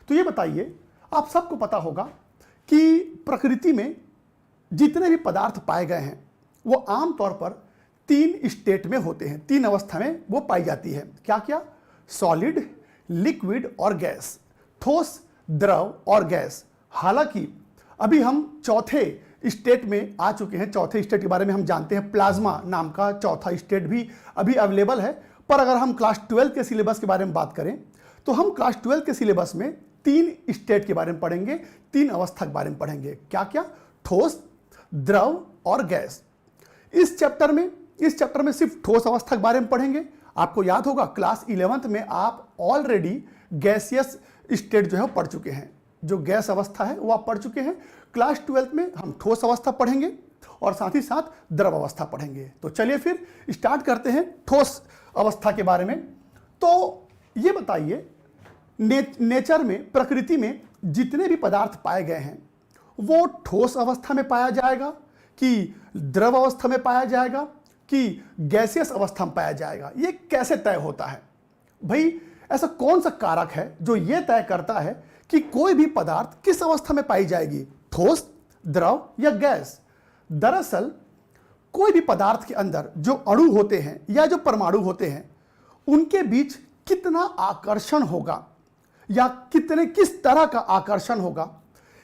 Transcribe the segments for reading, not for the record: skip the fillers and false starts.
तो ये बताइए, आप सबको पता होगा कि प्रकृति में जितने भी पदार्थ पाए गए हैं वो आमतौर पर 3 स्टेट में होते हैं, 3 अवस्था में वो पाई जाती है। क्या क्या? सॉलिड, लिक्विड और गैस, ठोस, द्रव और गैस। हालांकि अभी हम चौथे स्टेट में आ चुके हैं। चौथे स्टेट के बारे में हम जानते हैं, प्लाज्मा नाम का चौथा स्टेट भी अभी अवेलेबल है। पर अगर हम क्लास 12 के सिलेबस के बारे में बात करें तो हम क्लास 12 के सिलेबस में 3 स्टेट के बारे में पढ़ेंगे, 3 अवस्था के बारे में पढ़ेंगे। क्या क्या? ठोस, द्रव और गैस। इस चैप्टर में सिर्फ ठोस अवस्था के बारे में पढ़ेंगे। आपको याद होगा क्लास 11th में आप ऑलरेडी गैसियस स्टेट जो है पढ़ चुके हैं, जो गैस अवस्था है वो आप पढ़ चुके हैं। क्लास 12th में हम ठोस अवस्था पढ़ेंगे और साथ ही साथ द्रव अवस्था पढ़ेंगे। तो चलिए फिर स्टार्ट करते हैं ठोस अवस्था के बारे में। तो ये बताइए, नेचर में, प्रकृति में जितने भी पदार्थ पाए गए हैं वो ठोस अवस्था में पाया जाएगा कि द्रव अवस्था में पाया जाएगा कि गैसियस अवस्था में पाया जाएगा? ये कैसे तय होता है भाई? ऐसा कौन सा कारक है जो ये तय करता है कि कोई भी पदार्थ किस अवस्था में पाई जाएगी, ठोस, द्रव या गैस? दरअसल कोई भी पदार्थ के अंदर जो अणु होते हैं या जो परमाणु होते हैं उनके बीच कितना आकर्षण होगा या किस तरह का आकर्षण होगा,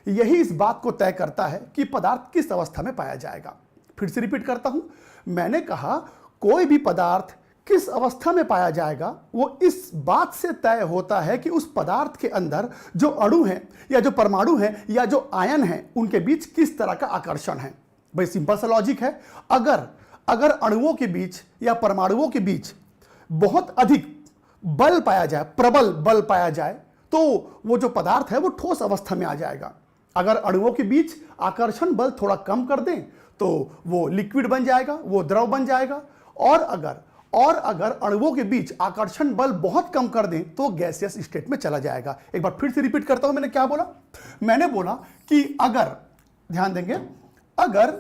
यही इस बात को तय करता है कि पदार्थ किस अवस्था में पाया जाएगा। फिर से रिपीट करता हूं, मैंने कहा कोई भी पदार्थ किस अवस्था में पाया जाएगा वो इस बात से तय होता है कि उस पदार्थ के अंदर जो अणु हैं या जो परमाणु हैं या जो आयन हैं उनके बीच किस तरह का आकर्षण है। भाई सिंपल सा लॉजिक है। अगर अणुओं के बीच या परमाणुओं के बीच बहुत अधिक बल पाया जाए, प्रबल बल पाया जाए, तो वो जो पदार्थ है वो ठोस अवस्था में आ जाएगा। अगर अणुओं के बीच आकर्षण बल थोड़ा कम कर दें तो वो लिक्विड बन जाएगा, वो द्रव बन जाएगा। और अगर अणुओं के बीच आकर्षण बल बहुत कम कर दें तो गैसियस स्टेट में चला जाएगा। एक बार फिर से रिपीट करता हूं, मैंने क्या बोला? मैंने बोला कि अगर, ध्यान देंगे, अगर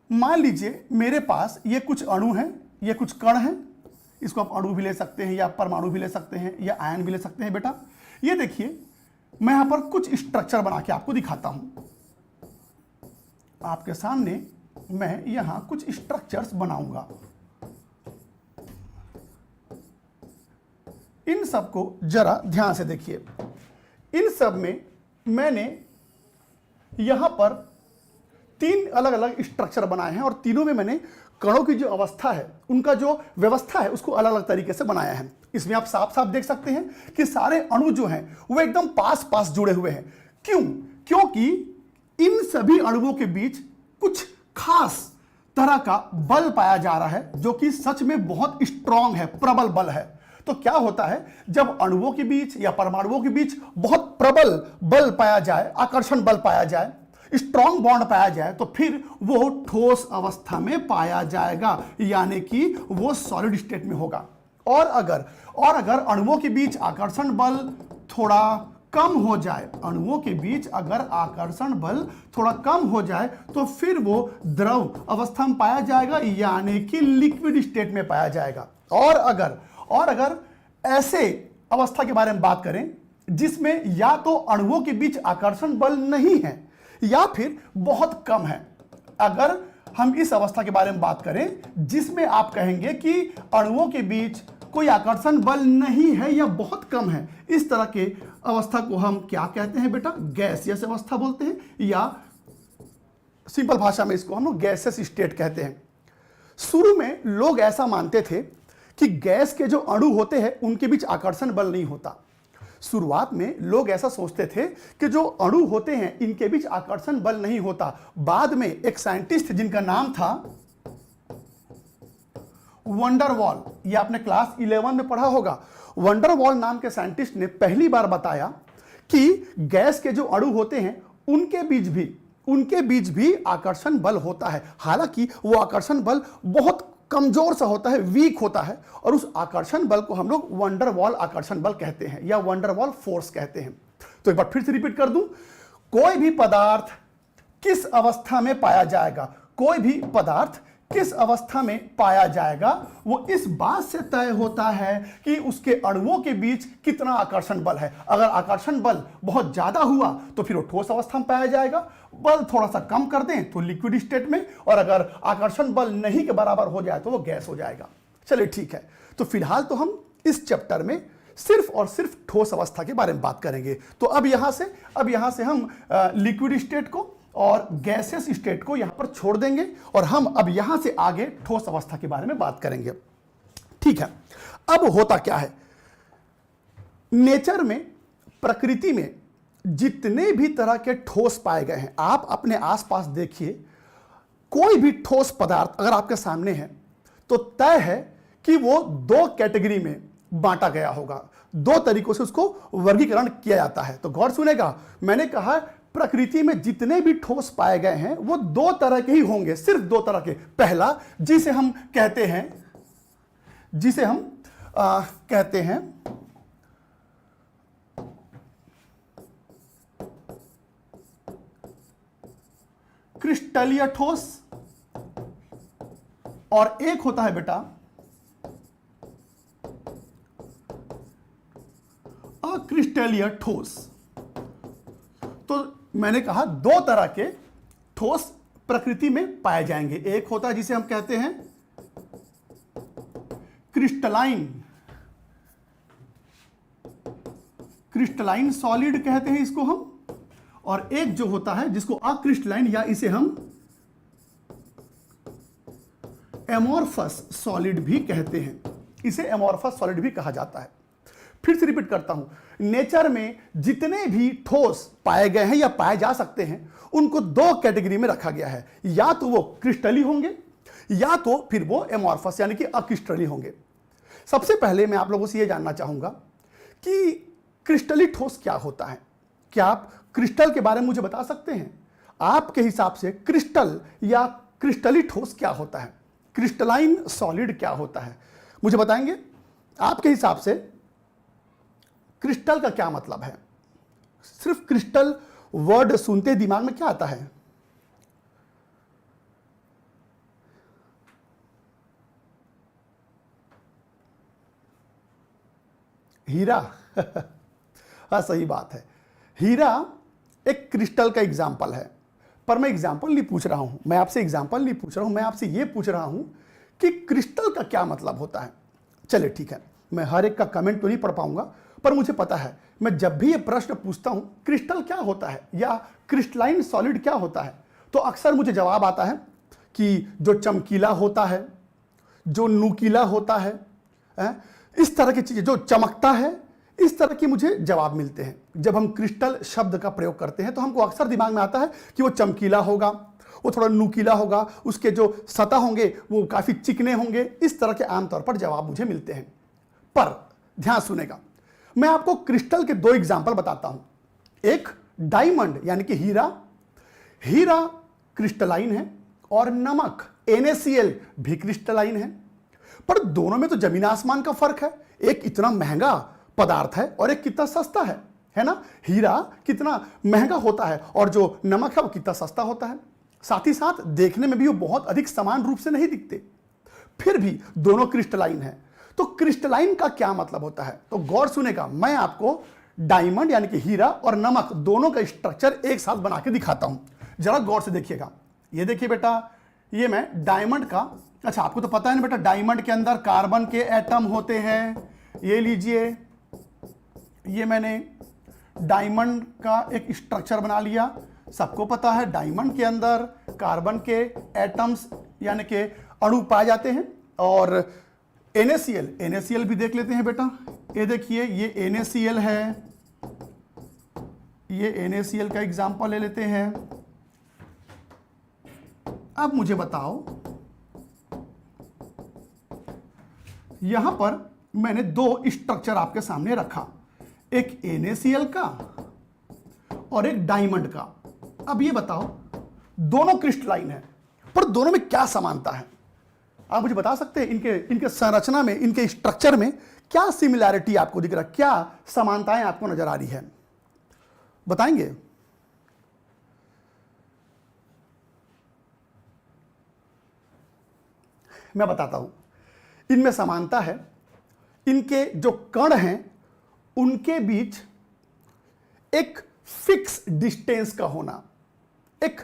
मान लीजिए मेरे पास ये कुछ अणु हैं, ये कुछ कण हैं, इसको आप अणु भी ले सकते हैं या परमाणु भी ले सकते हैं या आयन भी ले सकते हैं। बेटा ये देखिए, मैं यहां पर कुछ स्ट्रक्चर बना के आपको दिखाता हूं। आपके सामने मैं यहां कुछ स्ट्रक्चर्स बनाऊंगा। इन सबको जरा ध्यान से देखिए। इन सब में मैंने यहां पर 3 अलग अलग स्ट्रक्चर बनाए हैं और तीनों में मैंने कणों की जो अवस्था है, उनका जो व्यवस्था है, उसको अलग अलग तरीके से बनाया है। इसमें आप साफ साफ देख सकते हैं कि सारे अणु जो हैं वो एकदम पास पास जुड़े हुए हैं। क्यों? क्योंकि इन सभी अणुओं के बीच कुछ खास तरह का बल पाया जा रहा है जो कि सच में बहुत स्ट्रांग है, प्रबल बल है। तो क्या होता है, जब अणुओं के बीच या परमाणुओं के बीच बहुत प्रबल बल पाया जाए, आकर्षण बल पाया जाए, स्ट्रॉन्ग बॉन्ड पाया जाए, तो फिर वो ठोस अवस्था में पाया जाएगा, यानी कि वो सॉलिड स्टेट में होगा। और अगर अणुओं के बीच आकर्षण बल थोड़ा कम हो जाए, अणुओं के बीच अगर आकर्षण बल थोड़ा कम हो जाए तो फिर वो द्रव अवस्था में पाया जाएगा, यानी कि लिक्विड स्टेट में पाया जाएगा। और अगर ऐसे अवस्था के बारे में बात करें जिसमें या तो अणुओं के बीच आकर्षण बल नहीं है या फिर बहुत कम है, अगर हम इस अवस्था के बारे में बात करें जिसमें आप कहेंगे कि अणुओं के बीच कोई आकर्षण बल नहीं है या बहुत कम है, इस तरह के अवस्था को हम क्या कहते हैं बेटा? गैसियस अवस्था बोलते हैं, या सिंपल भाषा में इसको हम लोग गैसियस स्टेट कहते हैं। शुरू में लोग ऐसा मानते थे कि गैस के जो अणु होते हैं उनके बीच आकर्षण बल नहीं होता। शुरुआत में लोग ऐसा सोचते थे कि जो अणु होते हैं इनके बीच आकर्षण बल नहीं होता। बाद में एक साइंटिस्ट जिनका नाम था वंडरवॉल, ये आपने क्लास 11 में पढ़ा होगा, वंडरवॉल नाम के साइंटिस्ट ने पहली बार बताया कि गैस के जो अणु होते हैं उनके बीच भी आकर्षण बल होता है। हालांकि वो आकर्षण बल बहुत कमजोर सा होता है, वीक होता है, और उस आकर्षण बल को हम लोग वंडरवॉल आकर्षण बल कहते हैं या वंडरवॉल फोर्स कहते हैं। तो एक बार फिर से रिपीट कर दूं, कोई भी पदार्थ किस अवस्था में पाया जाएगा, कोई भी पदार्थ किस अवस्था में पाया जाएगा वो इस बात से तय होता है कि उसके अणुओं के बीच कितना आकर्षण बल है। अगर आकर्षण बल बहुत ज्यादा हुआ तो फिर वो ठोस अवस्था में पाया जाएगा, बल थोड़ा सा कम कर दें तो लिक्विड स्टेट में, और अगर आकर्षण बल नहीं के बराबर हो जाए तो वो गैस हो जाएगा। चलिए ठीक है, तो फिलहाल तो हम इस चैप्टर में सिर्फ और सिर्फ ठोस अवस्था के बारे में बात करेंगे। तो अब यहां से हम लिक्विड स्टेट को और गैसेस स्टेट को यहां पर छोड़ देंगे और हम अब यहां से आगे ठोस अवस्था के बारे में बात करेंगे। ठीक है, अब होता क्या है, नेचर में, प्रकृति में जितने भी तरह के ठोस पाए गए हैं, आप अपने आसपास देखिए, कोई भी ठोस पदार्थ अगर आपके सामने है तो तय है कि वो दो कैटेगरी में बांटा गया होगा, दो तरीकों से उसको वर्गीकरण किया जाता है। तो गौर सुनेगा, मैंने कहा प्रकृति में जितने भी ठोस पाए गए हैं वो दो तरह के ही होंगे, सिर्फ दो तरह के। पहला जिसे हम कहते हैं क्रिस्टलीय ठोस, और एक होता है बेटा अक्रिस्टलीय ठोस। तो मैंने कहा दो तरह के ठोस प्रकृति में पाए जाएंगे, एक होता है जिसे हम कहते हैं क्रिस्टलाइन सॉलिड कहते हैं इसको हम, और एक जो होता है जिसको अक्रिस्टलाइन या इसे हम एमोर्फस सॉलिड भी कहते हैं, इसे एमोर्फस सॉलिड भी कहा जाता है। फिर से रिपीट करता हूं, नेचर में जितने भी ठोस पाए गए हैं या पाए जा सकते हैं उनको दो कैटेगरी में रखा गया है, या तो वो क्रिस्टली होंगे या तो फिर वो एमोर्फस यानी कि अक्रिस्टली होंगे। सबसे पहले मैं आप लोगों से यह जानना चाहूंगा कि क्रिस्टली ठोस क्या होता है। क्या आप क्रिस्टल के बारे में मुझे बता सकते हैं? आपके हिसाब से क्रिस्टल या क्रिस्टली ठोस क्या होता है, क्रिस्टलाइन सॉलिड क्या होता है, मुझे बताएंगे? आपके हिसाब से क्रिस्टल का क्या मतलब है? सिर्फ क्रिस्टल वर्ड सुनते दिमाग में क्या आता है? हीरा। हाँ, सही बात है, हीरा एक क्रिस्टल का एग्जाम्पल है। पर मैं एग्जाम्पल नहीं पूछ रहा हूं, मैं आपसे एग्जाम्पल नहीं पूछ रहा हूं, मैं आपसे यह पूछ रहा हूं कि क्रिस्टल का क्या मतलब होता है। चलिए ठीक है, मैं हर एक का कमेंट तो नहीं पढ़ पाऊंगा, पर मुझे पता है मैं जब भी ये प्रश्न पूछता हूं क्रिस्टल क्या होता है या क्रिस्टलाइन सॉलिड क्या होता है, तो अक्सर मुझे जवाब आता है कि जो चमकीला होता है, जो नुकीला होता है, इस तरह की चीजें, जो चमकता है, इस तरह की मुझे जवाब मिलते हैं। जब हम क्रिस्टल शब्द का प्रयोग करते हैं तो हमको अक्सर दिमाग में आता है कि वो चमकीला होगा, वो थोड़ा नुकीला होगा, उसके जो सतह होंगे वो काफी चिकने होंगे, इस तरह के आमतौर पर जवाब मुझे मिलते हैं। पर ध्यान सुनेगा, मैं आपको क्रिस्टल के दो एग्जाम्पल बताता हूं। एक डायमंड यानी कि हीरा, हीरा क्रिस्टलाइन है, और नमक NaCl भी क्रिस्टलाइन है। पर दोनों में तो जमीन आसमान का फर्क है, एक इतना महंगा पदार्थ है और एक कितना सस्ता है ना। हीरा कितना महंगा होता है और जो नमक है वो कितना सस्ता होता है। साथ ही साथ देखने में भी वो बहुत अधिक समान रूप से नहीं दिखते, फिर भी दोनों क्रिस्टलाइन है। तो क्रिस्टलाइन का क्या मतलब होता है? तो गौर सुनेगा, मैं आपको डायमंड यानी कि हीरा और नमक दोनों का स्ट्रक्चर एक साथ बना के दिखाता हूं, जरा गौर से देखिएगा। ये देखिए बेटा, ये मैं डायमंड का, अच्छा आपको तो पता है ना बेटा, डायमंड के अंदर कार्बन के एटम होते हैं। ये लीजिए, ये मैंने डायमंड का एक स्ट्रक्चर बना लिया। सबको पता है डायमंड के अंदर कार्बन के एटम्स यानी कि अणु पाए जाते हैं। और NaCl भी देख लेते हैं बेटा, ये देखिए, ये NaCl है, ये NaCl का एग्जांपल ले लेते हैं। अब मुझे बताओ, यहां पर मैंने दो स्ट्रक्चर आपके सामने रखा, एक NaCl का और एक डायमंड का। अब ये बताओ, दोनों क्रिस्टलाइन है, पर दोनों में क्या समानता है? आप मुझे बता सकते हैं इनके संरचना में, इनके स्ट्रक्चर में क्या सिमिलैरिटी आपको दिख रहा है, क्या समानताएं आपको नजर आ रही है? बताएंगे? मैं बताता हूं। इनमें समानता है, इनके जो कण हैं उनके बीच एक फिक्स डिस्टेंस का होना, एक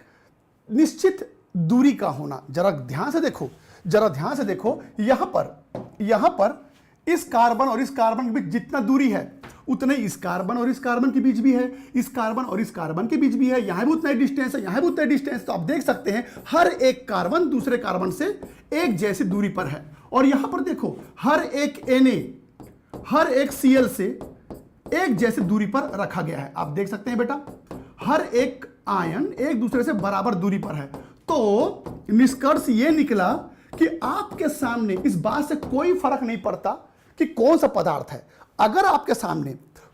निश्चित दूरी का होना। जरा ध्यान से देखो, जरा ध्यान से देखो, यहां पर इस कार्बन और इस कार्बन के बीच जितना दूरी है उतने इस कार्बन और इस कार्बन के बीच भी है, इस कार्बन और इस कार्बन के बीच भी है, यहां भी उतना डिस्टेंस है, यहां भी उतना डिस्टेंस। तो आप देख सकते हैं हर एक कार्बन दूसरे कार्बन से एक जैसी दूरी पर है। और यहां पर देखो हर एक Na, हर एक Cl से एक जैसी दूरी पर रखा गया है। आप देख सकते हैं बेटा, हर एक आयन एक दूसरे से बराबर दूरी पर है। तो निष्कर्ष ये निकला कि आपके सामने इस बात से कोई फर्क नहीं पड़ता कि कौन सा पदार्थ है। अगर आपके सामने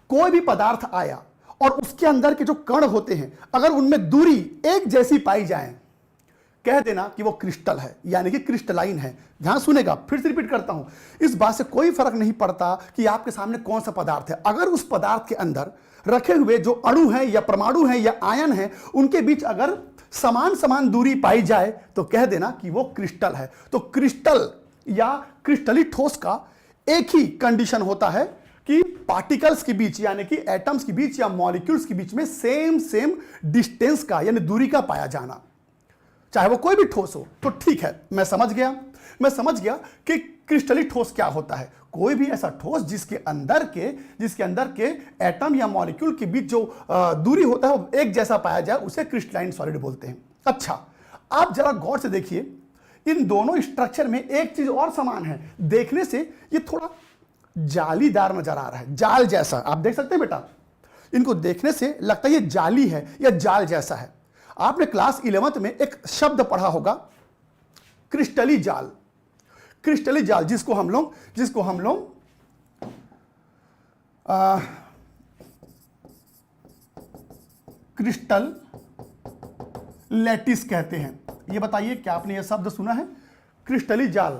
कोई भी पदार्थ आया और उसके अंदर के जो कण होते हैं अगर उनमें दूरी एक जैसी पाई जाए, कह देना कि वो क्रिस्टल है, यानी कि क्रिस्टलाइन है। ध्यान सुनेगा, फिर से रिपीट करता हूं, इस बात से कोई फर्क नहीं पड़ता कि आपके सामने कौन सा पदार्थ है। अगर उस पदार्थ के अंदर रखे हुए जो अणु हैं या परमाणु हैं या आयन हैं उनके बीच अगर समान समान दूरी पाई जाए तो कह देना कि वो क्रिस्टल है। तो क्रिस्टल या क्रिस्टली ठोस का एक ही कंडीशन होता है कि पार्टिकल्स के बीच यानी कि एटम्स के बीच या मॉलिक्यूल्स के बीच में सेम डिस्टेंस का यानी दूरी का पाया जाना, चाहे वो कोई भी ठोस हो। तो ठीक है, मैं समझ गया कि क्रिस्टली ठोस क्या होता है। कोई भी ऐसा ठोस जिसके अंदर के एटम या मॉलिक्यूल के बीच जो दूरी होता है वो एक जैसा पाया जाए उसे क्रिस्टलाइन सॉलिड बोलते हैं। अच्छा, आप जरा गौर से देखिए, इन दोनों स्ट्रक्चर में एक चीज और समान है। देखने से ये थोड़ा जालीदार नजर आ रहा है, जाल जैसा। आप देख सकते हैं बेटा, इनको देखने से लगता है ये जाली है या जाल जैसा है। आपने क्लास 11th में एक शब्द पढ़ा होगा, क्रिस्टली जाल। क्रिस्टली जाल जिसको हम लोग क्रिस्टल लैटिस कहते हैं। ये बताइए, क्या आपने ये शब्द सुना है, क्रिस्टली जाल?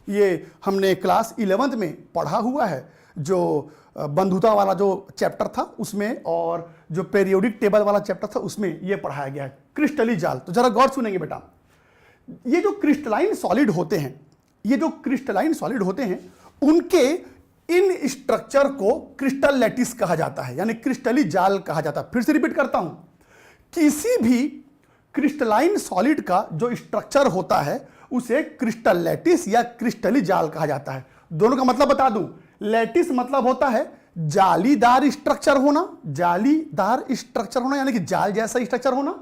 ये हमने क्लास 11th में पढ़ा हुआ है, जो बंधुता वाला जो चैप्टर था उसमें, और जो पेरियोडिक टेबल वाला चैप्टर था उसमें ये पढ़ाया गया है, क्रिस्टली जाल। तो जरा गौर सुनेंगे बेटा, ये जो क्रिस्टलाइन सॉलिड होते हैं उनके इन स्ट्रक्चर को क्रिस्टल लैटिस कहा जाता है, यानी क्रिस्टली जाल कहा जाता है। फिर से रिपीट करता हूं, किसी भी क्रिस्टलाइन सॉलिड का जो स्ट्रक्चर होता है उसे क्रिस्टल लैटिस या क्रिस्टली जाल कहा जाता है। दोनों का मतलब बता दूं, लैटिस मतलब होता है जालीदार स्ट्रक्चर होना, यानी कि जाल जैसा स्ट्रक्चर होना,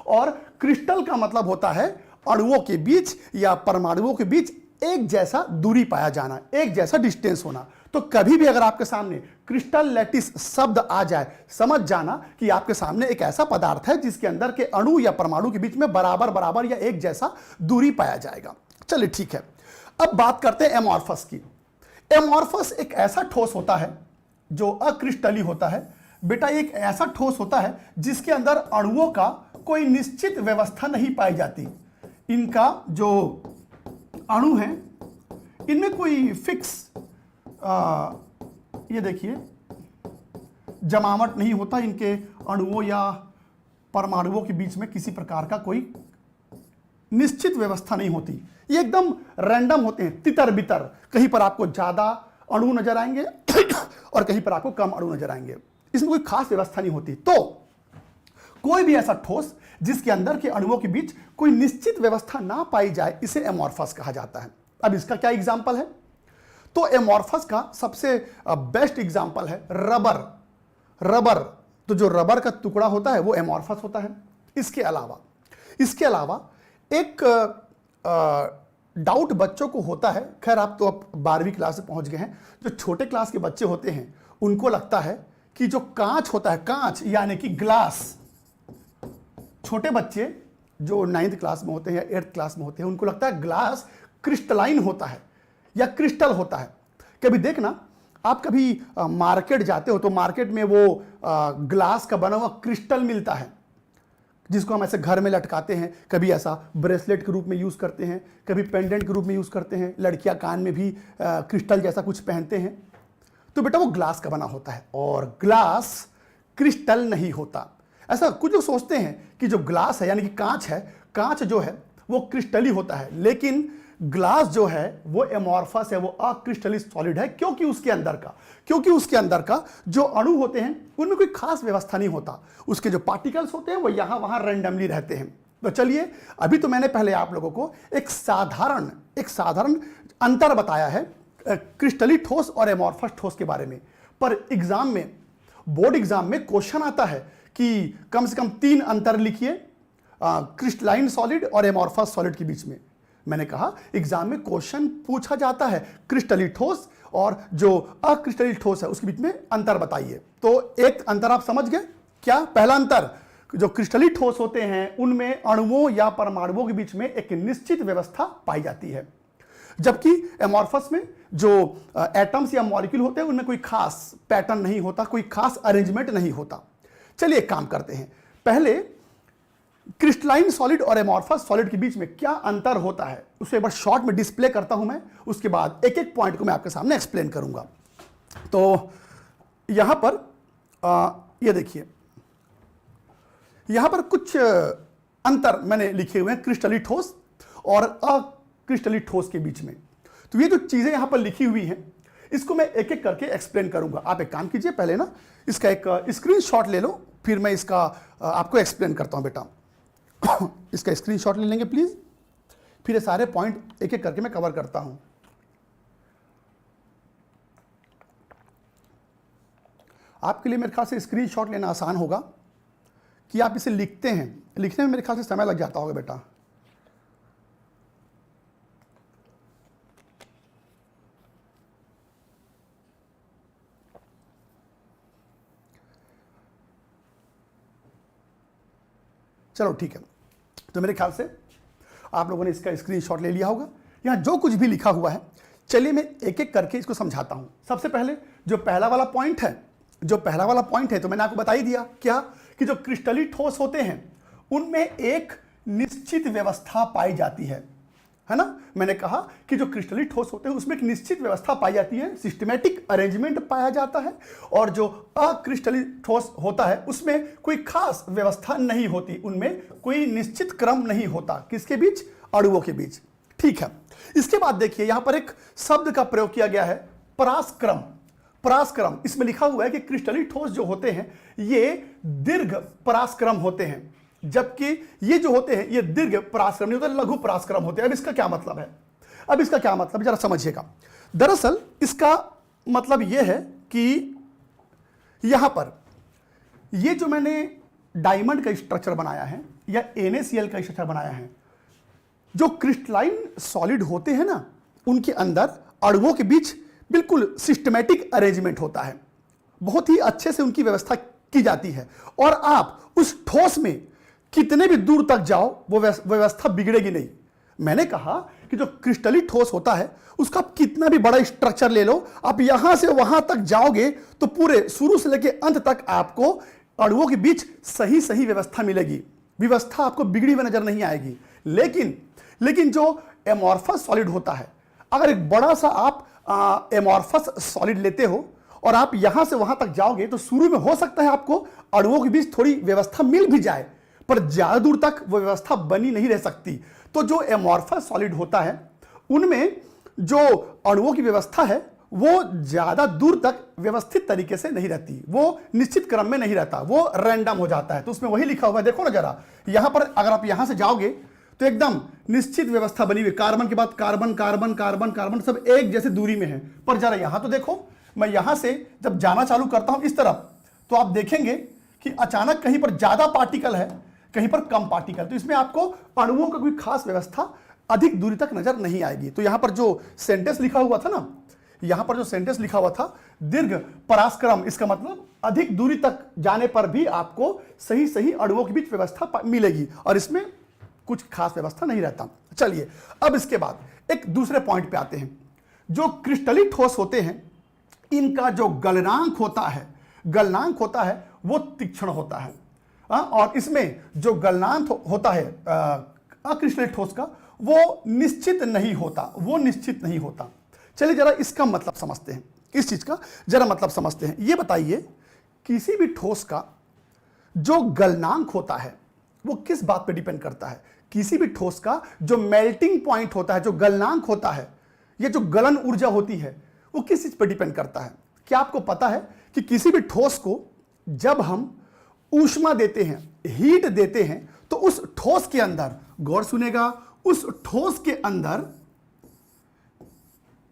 और क्रिस्टल का मतलब होता है अणुओं के बीच या परमाणुओं के बीच एक जैसा दूरी पाया जाना, एक जैसा डिस्टेंस होना। तो कभी भी अगर आपके सामने क्रिस्टल लैटिस शब्द आ जाए, समझ जाना कि आपके सामने एक ऐसा पदार्थ है जिसके अंदर के अणु या परमाणु के बीच में बराबर या एक जैसा दूरी पाया जाएगा। चलिए ठीक है, अब बात करते हैं एमॉर्फस की। एमॉर्फस एक ऐसा ठोस होता है जो अक्रिस्टली होता है। बेटा, एक ऐसा ठोस होता है जिसके अंदर अणुओं का कोई निश्चित व्यवस्था नहीं पाई जाती। इनका जो अणु है इनमें कोई फिक्स ये देखिए जमावट नहीं होता। इनके अणुओं या परमाणुओं के बीच में किसी प्रकार का कोई निश्चित व्यवस्था नहीं होती। ये एकदम रैंडम होते हैं, तितर बितर। कहीं पर आपको ज्यादा अणु नजर आएंगे और कहीं पर आपको कम अणु नजर आएंगे। इसमें कोई खास व्यवस्था नहीं होती। तो कोई भी ऐसा ठोस जिसके अंदर के अणुओं के बीच कोई निश्चित व्यवस्था ना पाई जाए, इसे एमॉर्फस कहा जाता है। अब इसका क्या एग्जाम्पल है? तो एमॉर्फस का सबसे बेस्ट एग्जाम्पल है रबर। तो जो रबर का टुकड़ा होता है वो एमॉर्फस होता है। इसके अलावा एक डाउट बच्चों को होता है, खैर आप तो अब 12वीं क्लास से पहुंच गए हैं, जो छोटे क्लास के बच्चे होते हैं उनको लगता है कि जो कांच होता है, कांच यानी कि ग्लास, छोटे बच्चे जो 9th क्लास में होते हैं या 8th क्लास में होते हैं उनको लगता है ग्लास क्रिस्टलाइन होता है या क्रिस्टल होता है। कभी देखना, आप कभी मार्केट जाते हो तो मार्केट में वो ग्लास का बना हुआ क्रिस्टल मिलता है जिसको हम ऐसे घर में लटकाते हैं, कभी ऐसा ब्रेसलेट के रूप में यूज करते हैं, कभी पेंडेंट के रूप में यूज करते हैं, लड़कियां कान में भी क्रिस्टल जैसा कुछ पहनते हैं। तो बेटा वो ग्लास का बना होता है और ग्लास क्रिस्टल नहीं होता। ऐसा कुछ लोग सोचते हैं कि जो ग्लास है यानी कि कांच है, कांच जो है वो क्रिस्टली होता है, लेकिन ग्लास जो है वो एमॉर्फस है, वो अक्रिस्टली सॉलिड है, क्योंकि उसके अंदर का जो अणु होते हैं उनमें कोई खास व्यवस्था नहीं होता। उसके जो पार्टिकल्स होते हैं वो यहां वहां रैंडमली रहते हैं। तो चलिए, अभी तो मैंने पहले आप लोगों को एक साधारण अंतर बताया है क्रिस्टली ठोस और एमॉर्फस ठोस के बारे में, पर बोर्ड एग्जाम में क्वेश्चन आता है कि कम से कम 3 अंतर लिखिए क्रिस्टलाइन सॉलिड और एमॉर्फस सॉलिड के बीच में। मैंने कहा एग्जाम में क्वेश्चन पूछा जाता है क्रिस्टली ठोस और जो अक्रिस्टली ठोस है उसके बीच में अंतर बताइए। तो एक अंतर आप समझ गए क्या? पहला अंतर, जो क्रिस्टली ठोस होते हैं उनमें अणुओं या परमाणुओं के बीच में एक निश्चित व्यवस्था पाई जाती है, जबकि एमॉर्फस में जो एटम्स या मॉलिक्यूल होते हैं उनमें कोई खास पैटर्न नहीं होता, कोई खास अरेंजमेंट नहीं होता। चलिए एक काम करते हैं, पहले क्रिस्टलाइन सॉलिड और एमॉर्फस सॉलिड के बीच में क्या अंतर होता है उसे एक बार शॉर्ट में डिस्प्ले करता हूं मैं, उसके बाद एक एक पॉइंट को मैं आपके सामने एक्सप्लेन करूंगा। तो यहां पर ये देखिए, यहां पर कुछ अंतर मैंने लिखे हुए हैं क्रिस्टली ठोस और अक्रिस्टली ठोस के बीच में। तो ये जो चीजें यहां पर लिखी हुई हैं इसको मैं एक एक करके एक्सप्लेन करूंगा। आप एक काम कीजिए, पहले ना इसका एक स्क्रीनशॉट ले लो, फिर मैं इसका आपको एक्सप्लेन करता हूं बेटा। इसका स्क्रीनशॉट ले लेंगे प्लीज, फिर ये सारे पॉइंट एक एक करके मैं कवर करता हूं। आपके लिए मेरे ख्याल से स्क्रीनशॉट लेना आसान होगा कि आप इसे लिखते हैं, लिखने में मेरे ख्याल से समय लग जाता होगा बेटा। चलो ठीक है, तो मेरे ख्याल से आप लोगों ने इसका स्क्रीनशॉट ले लिया होगा। यहाँ जो कुछ भी लिखा हुआ है, चलिए मैं एक एक करके इसको समझाता हूँ। सबसे पहले जो पहला वाला पॉइंट है तो मैंने आपको बता ही दिया क्या, कि जो क्रिस्टली ठोस होते हैं उनमें एक निश्चित व्यवस्था पाई जाती है ना। मैंने कहा कि जो क्रिस्टली ठोस होते हैं उसमें एक निश्चित व्यवस्था पाई जाती है, सिस्टमैटिक अरेंजमेंट पाया जाता है, और जो अक्रिस्टली ठोस होता है उसमें कोई खास व्यवस्था नहीं होती, उनमें कोई निश्चित क्रम नहीं होता। किसके बीच? अणुओं के बीच। ठीक है, इसके बाद देखिए यहां पर एक शब्द का प्रयोग किया गया है, परासक्रम। इसमें लिखा हुआ है कि क्रिस्टली ठोस जो होते हैं ये दीर्घ परासक्रम होते हैं, जबकि ये जो होते हैं ये दीर्घ परासक्रम नहीं होते, लघु परासक्रम होते हैं। अब इसका क्या मतलब है? जरा समझिएगा। दरअसल इसका मतलब यह है कि यहां पर ये जो मैंने डायमंड का स्ट्रक्चर बनाया है या NaCl का स्ट्रक्चर बनाया है, जो क्रिस्टलाइन सॉलिड होते हैं ना, उनके अंदर अणुओं के बीच बिल्कुल सिस्टमैटिक अरेंजमेंट होता है, बहुत ही अच्छे से उनकी व्यवस्था की जाती है, और आप उस ठोस में कितने भी दूर तक जाओ वो व्यवस्था बिगड़ेगी नहीं। मैंने कहा कि जो क्रिस्टली ठोस होता है उसका आप कितना भी बड़ा स्ट्रक्चर ले लो, आप यहां से वहां तक जाओगे तो पूरे शुरू से लेकर अंत तक आपको अणुओं के बीच सही व्यवस्था मिलेगी, व्यवस्था आपको बिगड़ी हुई नजर नहीं आएगी। लेकिन जो एमॉर्फस सॉलिड होता है, अगर एक बड़ा सा आप एमॉर्फस सॉलिड लेते हो और आप यहां से वहां तक जाओगे तो शुरू में हो सकता है आपको अणुओं के बीच थोड़ी व्यवस्था मिल भी जाए, पर ज्यादा दूर तक वो व्यवस्था बनी नहीं रह सकती। तो जो एमॉर्फस सॉलिड होता है उनमें जो अणुओं की व्यवस्था है वो ज्यादा दूर तक व्यवस्थित तरीके से नहीं रहती, वो निश्चित क्रम में नहीं रहता, वो रैंडम हो जाता है। तो उसमें वही लिखा हुआ है, देखो ना जरा, यहां पर अगर आप यहां से जाओगे तो एकदम निश्चित व्यवस्था बनी हुई, कार्बन के बाद कार्बन कार्बन कार्बन कार्बन सब एक जैसे दूरी में है। पर जरा यहां तो देखो, मैं यहां से जब जाना चालू करता हूं इस तरफ, तो आप देखेंगे कि अचानक कहीं पर ज्यादा पार्टिकल है, कहीं पर कम पार्टिकल। तो इसमें आपको अणुओं का कोई खास व्यवस्था अधिक दूरी तक नजर नहीं आएगी। तो यहां पर जो सेंटेंस लिखा हुआ था ना, यहां पर जो सेंटेंस लिखा हुआ था दीर्घ परासक्रम, इसका मतलब अधिक दूरी तक जाने पर भी आपको सही अणुओं के बीच व्यवस्था मिलेगी, और इसमें कुछ खास व्यवस्था नहीं रहता। चलिए अब इसके बाद एक दूसरे पॉइंट पे आते हैं। जो क्रिस्टली ठोस होते हैं इनका जो गलनांक होता है वो तीक्ष्ण होता है, और इसमें जो गलनांक होता है अक्रिस्टली ठोस का वो निश्चित नहीं होता। चलिए जरा इसका मतलब समझते हैं, इस चीज का जरा मतलब समझते हैं। ये बताइए किसी भी ठोस का जो गलनांक होता है वो किस बात पे डिपेंड करता है? किसी भी ठोस का जो मेल्टिंग पॉइंट होता है, जो गलनांक होता है, ये जो गलन ऊर्जा होती है, वो किस चीज पर डिपेंड करता है? क्या आपको पता है कि किसी भी ठोस को जब हम ऊष्मा देते हैं, हीट देते हैं, तो उस ठोस के अंदर, गौर सुनेगा, उस ठोस के अंदर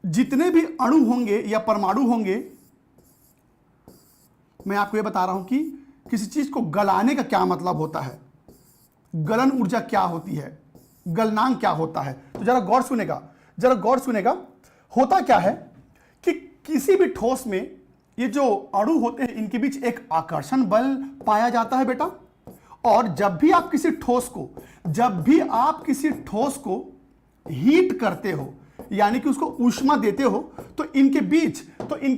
जितने भी अणु होंगे या परमाणु होंगे, मैं आपको ये बता रहा हूं कि किसी चीज को गलाने का क्या मतलब होता है, गलन ऊर्जा क्या होती है, गलनांक क्या होता है। तो जरा गौर सुनेगा, होता क्या है कि किसी भी ठोस में ये जो अणु होते हैं, इनके बीच एक आकर्षण बल पाया जाता है बेटा। और जब भी आप किसी ठोस को हीट करते हो, यानी कि उसको ऊष्मा देते हो, तो इनके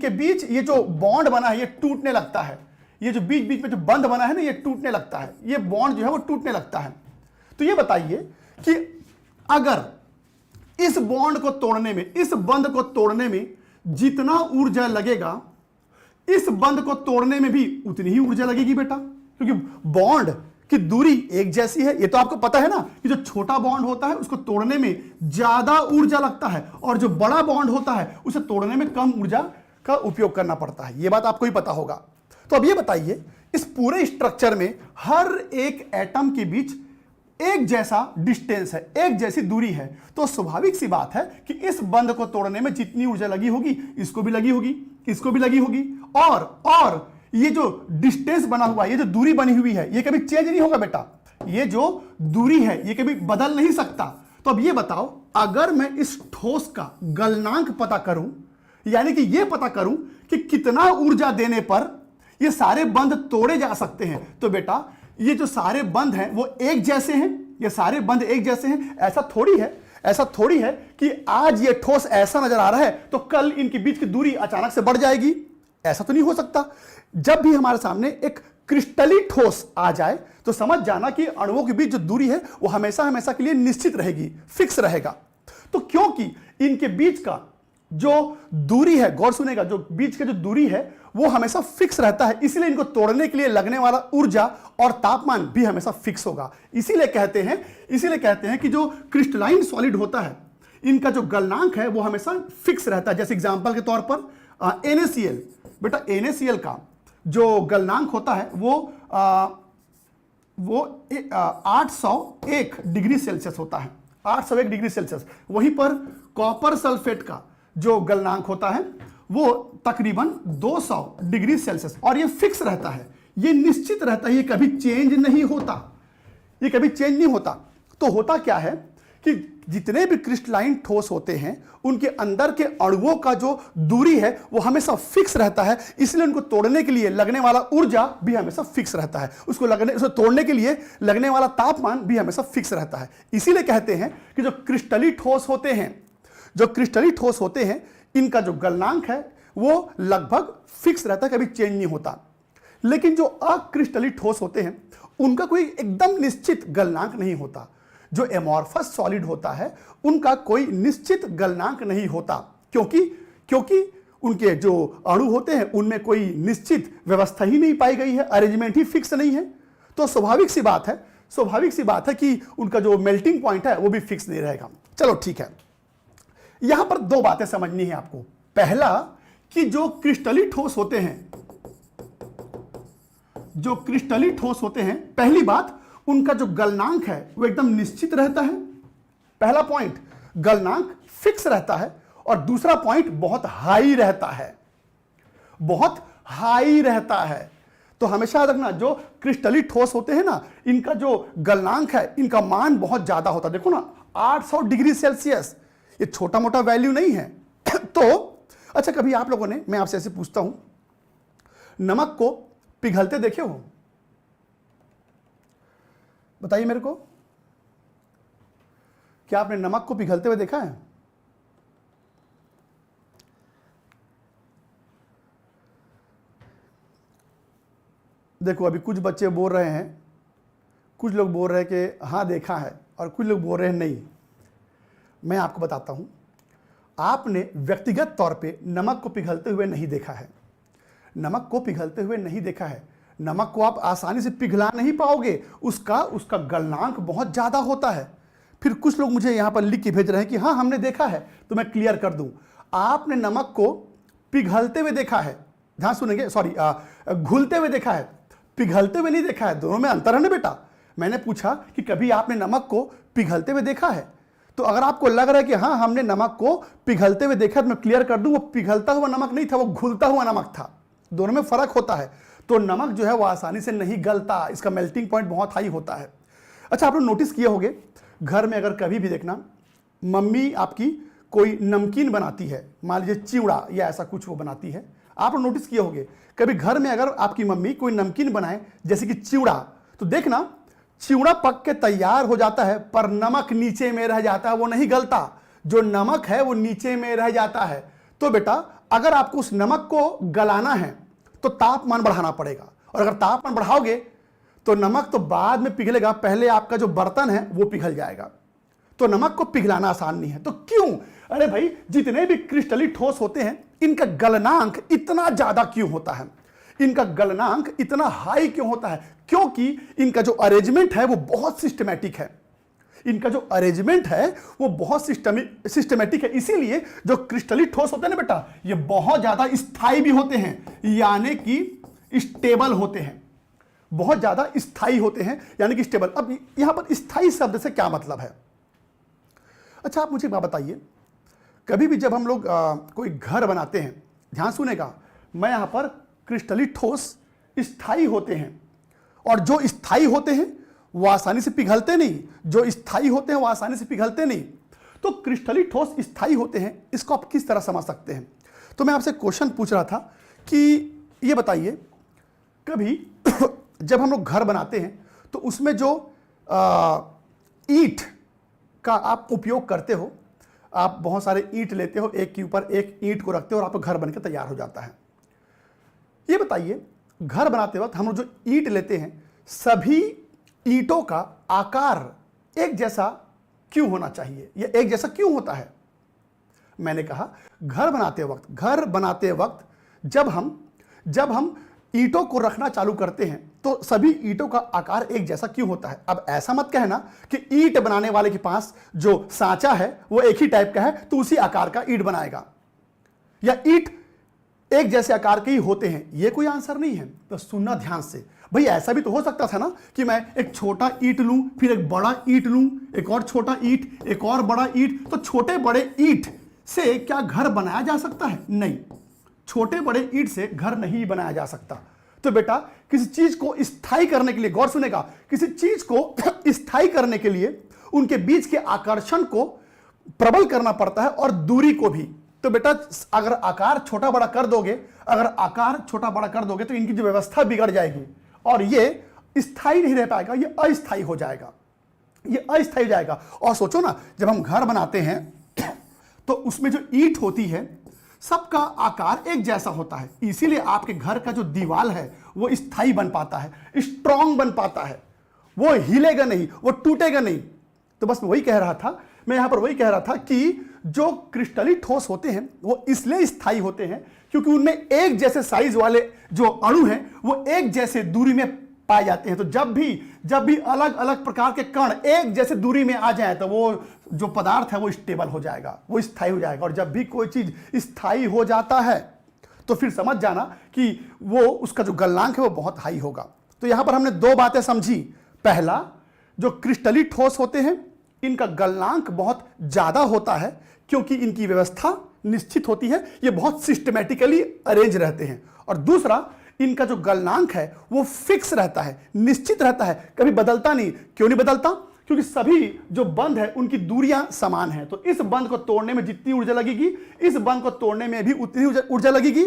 बीच ये जो बॉन्ड बना है, ये टूटने लगता है। ये जो बीच बीच में जो बंध बना है ना, ये टूटने लगता है, ये बॉन्ड जो है वो टूटने लगता है। तो ये बताइए कि अगर इस बॉन्ड को तोड़ने में, इस बंध को तोड़ने में जितना ऊर्जा लगेगा, इस बंध को तोड़ने में भी उतनी ही ऊर्जा लगेगी बेटा, क्योंकि बॉन्ड की दूरी एक जैसी है। ये तो आपको पता है ना कि जो छोटा बॉन्ड होता है उसको तोड़ने में ज्यादा ऊर्जा लगता है, और जो बड़ा बॉन्ड होता है उसे तोड़ने में कम ऊर्जा का उपयोग करना पड़ता है। ये बात आपको ही पता होगा। तो अब ये बताइए, इस पूरे स्ट्रक्चर में हर एक एटम के बीच एक जैसा डिस्टेंस है, एक जैसी दूरी है। तो स्वाभाविक सी बात है कि इस बंध को तोड़ने में जितनी ऊर्जा लगी होगी, इसको भी लगी होगी, इसको भी लगी होगी। और ये जो डिस्टेंस बना हुआ है, ये जो दूरी बनी हुई है, ये कभी चेंज नहीं होगा बेटा। ये जो दूरी है ये कभी बदल नहीं सकता। तो अब ये बताओ, अगर मैं इस ठोस का गलनांक पता करूं, यानी कि ये पता करूं कि कितना ऊर्जा देने पर ये सारे बंध तोड़े जा सकते हैं, तो बेटा ये जो सारे बंध हैं वो एक जैसे हैं, ये सारे बंध एक जैसे हैं। ऐसा थोड़ी है कि आज ये ठोस ऐसा नजर आ रहा है तो कल इनके बीच की दूरी अचानक से बढ़ जाएगी। ऐसा तो नहीं हो सकता। जब भी हमारे सामने एक क्रिस्टली ठोस आ जाए तो समझ जाना कि अणुओं के बीच जो दूरी है वो हमेशा हमेशा के लिए निश्चित रहेगी, फिक्स रहेगा। तो क्योंकि इनके बीच का जो दूरी है, गौर सुनेगा, जो बीच का जो दूरी है वो हमेशा फिक्स रहता है, इसीलिए इनको तोड़ने के लिए लगने वाला ऊर्जा और तापमान भी हमेशा फिक्स होगा। इसीलिए कहते हैं कि जो क्रिस्टलाइन सॉलिड होता है, इनका जो गलनांक है वो हमेशा फिक्स रहता है। जैसे एग्जांपल के तौर पर NaCl, बेटा NaCl का जो गलनांक होता है वो 801 डिग्री सेल्सियस होता है, 801 डिग्री सेल्सियस। वहीं पर कॉपर सल्फेट का जो गलनांक होता है वो तकरीबन 200 डिग्री सेल्सियस, और ये फिक्स रहता है, ये निश्चित रहता है, ये कभी चेंज नहीं होता। तो होता क्या है कि जितने भी क्रिस्टलाइन ठोस होते हैं उनके अंदर के अणुओं का जो दूरी है वो हमेशा फिक्स रहता है, इसलिए उनको तोड़ने के लिए लगने वाला ऊर्जा भी हमेशा फिक्स रहता है, उसको तोड़ने के लिए लगने वाला तापमान भी हमेशा फिक्स रहता है। इसीलिए कहते हैं कि जो क्रिस्टली ठोस होते हैं इनका जो गलनांक है वो लगभग फिक्स रहता है, कभी चेंज नहीं होता। लेकिन जो अक्रिस्टली ठोस होते हैं उनका कोई एकदम निश्चित गलनांक नहीं होता। जो एमॉर्फस सॉलिड होता है उनका कोई निश्चित गलनांक नहीं होता, क्योंकि उनके जो अणु होते हैं उनमें कोई निश्चित व्यवस्था ही नहीं पाई गई है, अरेंजमेंट ही फिक्स नहीं है। तो स्वाभाविक सी बात है कि उनका जो मेल्टिंग पॉइंट है वो भी फिक्स नहीं रहेगा। चलो ठीक है, यहां पर दो बातें समझनी है आपको। पहला कि जो क्रिस्टली ठोस होते हैं, पहली बात, उनका जो गलनांक है वो एकदम निश्चित रहता है। पहला पॉइंट, गलनांक फिक्स रहता है। और दूसरा पॉइंट, बहुत हाई रहता है। तो हमेशा याद रखना, जो क्रिस्टली ठोस होते हैं ना, इनका जो गलनांक है, इनका मान बहुत ज्यादा होता है। देखो ना, 800 डिग्री सेल्सियस, ये छोटा मोटा वैल्यू नहीं है। तो अच्छा, कभी आप लोगों ने, मैं आपसे ऐसे पूछता हूं, नमक को पिघलते देखे हो? बताइए मेरे को, क्या आपने नमक को पिघलते हुए देखा है? देखो, अभी कुछ बच्चे बोल रहे हैं, कुछ लोग बोल रहे हैं कि हाँ देखा है, और कुछ लोग बोल रहे हैं नहीं। मैं आपको बताता हूं, आपने व्यक्तिगत तौर पे नमक को पिघलते हुए नहीं देखा है। नमक को आप आसानी से पिघला नहीं पाओगे, उसका उसका गलनांक बहुत ज़्यादा होता है। फिर कुछ लोग मुझे यहाँ पर लिख के भेज रहे हैं कि हाँ हमने देखा है, तो मैं क्लियर कर दूँ, आपने नमक को पिघलते हुए देखा है, ध्यान सुनेंगे, सॉरी घुलते हुए देखा है, पिघलते हुए नहीं देखा है, दोनों में अंतर है ना बेटा। मैंने पूछा कि कभी आपने नमक को पिघलते हुए देखा है, तो अगर आपको लग रहा है कि हाँ हमने नमक को पिघलते हुए देखा, तो मैं क्लियर कर दूं, वो पिघलता हुआ नमक नहीं था, वो घुलता हुआ नमक था, दोनों में फर्क होता है। तो नमक जो है वो आसानी से नहीं गलता, इसका मेल्टिंग पॉइंट बहुत हाई होता है। अच्छा, आप लोग नोटिस किए होंगे, घर में अगर कभी भी देखना मम्मी आपकी कोई नमकीन बनाती है, मान लीजिए चिवड़ा या ऐसा कुछ वो बनाती है, आप लोग नोटिस किए होंगे कभी घर में अगर आपकी मम्मी कोई नमकीन बनाए जैसे कि चिवड़ा, तो देखना चिवड़ा पक के तैयार हो जाता है पर नमक नीचे में रह जाता है, वो नहीं गलता, जो नमक है वो नीचे में रह जाता है। तो बेटा अगर आपको उस नमक को गलाना है तो तापमान बढ़ाना पड़ेगा, और अगर तापमान बढ़ाओगे तो नमक तो बाद में पिघलेगा, पहले आपका जो बर्तन है वो पिघल जाएगा। तो नमक को पिघलाना आसान नहीं है। तो क्यों? अरे भाई, जितने भी क्रिस्टली ठोस होते हैं इनका गलनांक इतना ज्यादा क्यों होता है, इनका गलनांक इतना हाई क्यों होता है? क्योंकि इनका जो अरेंजमेंट है वो बहुत सिस्टमैटिक है, इनका जो अरेंजमेंट है वो बहुत सिस्टमैटिक है। इसीलिए जो क्रिस्टली ठोस होते हैं ना बेटा, ये बहुत ज्यादा स्थायी भी होते हैं, यानी कि स्टेबल होते हैं, बहुत ज्यादा स्थायी होते हैं यानी कि स्टेबल। अब यहां पर स्थायी शब्द से क्या मतलब है? अच्छा, आप मुझे बात बताइए, कभी भी जब हम लोग कोई घर बनाते हैं, ध्यान सुनेगा, मैं यहां पर क्रिस्टली ठोस स्थायी होते हैं, और जो स्थायी होते हैं वो आसानी से पिघलते नहीं, जो स्थायी होते हैं वो आसानी से पिघलते नहीं। तो क्रिस्टली ठोस स्थायी होते हैं, इसको आप किस तरह समझ सकते हैं? तो मैं आपसे क्वेश्चन पूछ रहा था कि ये बताइए, कभी जब हम लोग घर बनाते हैं तो उसमें जो ईंट का आप उपयोग करते हो, आप बहुत सारे ईंट लेते हो, एक के ऊपर एक ईंट को रखते हो और आपका घर बनकर तैयार हो जाता है। ये बताइए, घर बनाते वक्त हम लोग जो ईंट लेते हैं, सभी ईंटों का आकार एक जैसा क्यों होना चाहिए, या एक जैसा क्यों होता है? मैंने कहा घर बनाते वक्त जब हम ईंटों को रखना चालू करते हैं तो सभी ईंटों का आकार एक जैसा क्यों होता है? अब ऐसा मत कहना कि ईंट बनाने वाले के पास जो सांचा है वो एक ही टाइप का है तो उसी आकार का ईंट बनाएगा, या ईंट एक जैसे आकार के ही होते हैं, ये कोई आंसर नहीं है। तो सुनना ध्यान से, भाई ऐसा भी तो हो सकता था ना कि मैं एक छोटा ईंट लूं, फिर एक बड़ा ईंट लूं, एक और छोटा ईंट, एक और बड़ा ईंट, तो छोटे बड़े ईंट से क्या घर बनाया जा सकता है? नहीं, छोटे बड़े ईंट से घर नहीं बनाया जा सकता। तो बेटा किसी चीज को स्थायी करने के लिए, गौर सुनेगा, किसी चीज को स्थायी करने के लिए उनके बीच के आकर्षण को प्रबल करना पड़ता है और दूरी को भी। तो बेटा अगर आकार छोटा बड़ा कर दोगे, तो इनकी जो व्यवस्था बिगड़ जाएगी और ये स्थायी नहीं रह पाएगा, ये अस्थायी हो जाएगा। और सोचो ना, जब हम घर बनाते हैं तो उसमें जो ईंट होती है सबका आकार एक जैसा होता है, इसीलिए आपके घर का जो दीवार है वो स्थायी बन पाता है, स्ट्रांग बन पाता है, वो हिलेगा नहीं, वो टूटेगा नहीं। तो बस मैं यहां पर वही कह रहा था कि जो क्रिस्टली ठोस होते हैं वो इसलिए स्थायी होते हैं क्योंकि उनमें एक जैसे साइज वाले जो अणु हैं वो एक जैसे दूरी में पाए जाते हैं। तो जब भी अलग अलग प्रकार के कण एक जैसे दूरी में आ जाए तो वो जो पदार्थ है वो स्टेबल हो जाएगा, वो स्थायी हो जाएगा। और जब भी कोई चीज स्थायी हो जाता है तो फिर समझ जाना कि वो उसका जो गलनांक है वो बहुत हाई होगा। तो यहां पर हमने दो बातें समझी। पहला, जो क्रिस्टली ठोस होते हैं इनका गलनांक बहुत ज्यादा होता है क्योंकि इनकी व्यवस्था निश्चित होती है, ये बहुत सिस्टमैटिकली अरेंज रहते हैं। और दूसरा, इनका जो गलनांक है वो फिक्स रहता है, निश्चित रहता है, कभी बदलता नहीं। क्यों नहीं बदलता? क्योंकि सभी जो बंध है उनकी दूरियां समान हैं। तो इस बंध को तोड़ने में जितनी ऊर्जा लगेगी, इस बंध को तोड़ने में भी उतनी ऊर्जा लगेगी,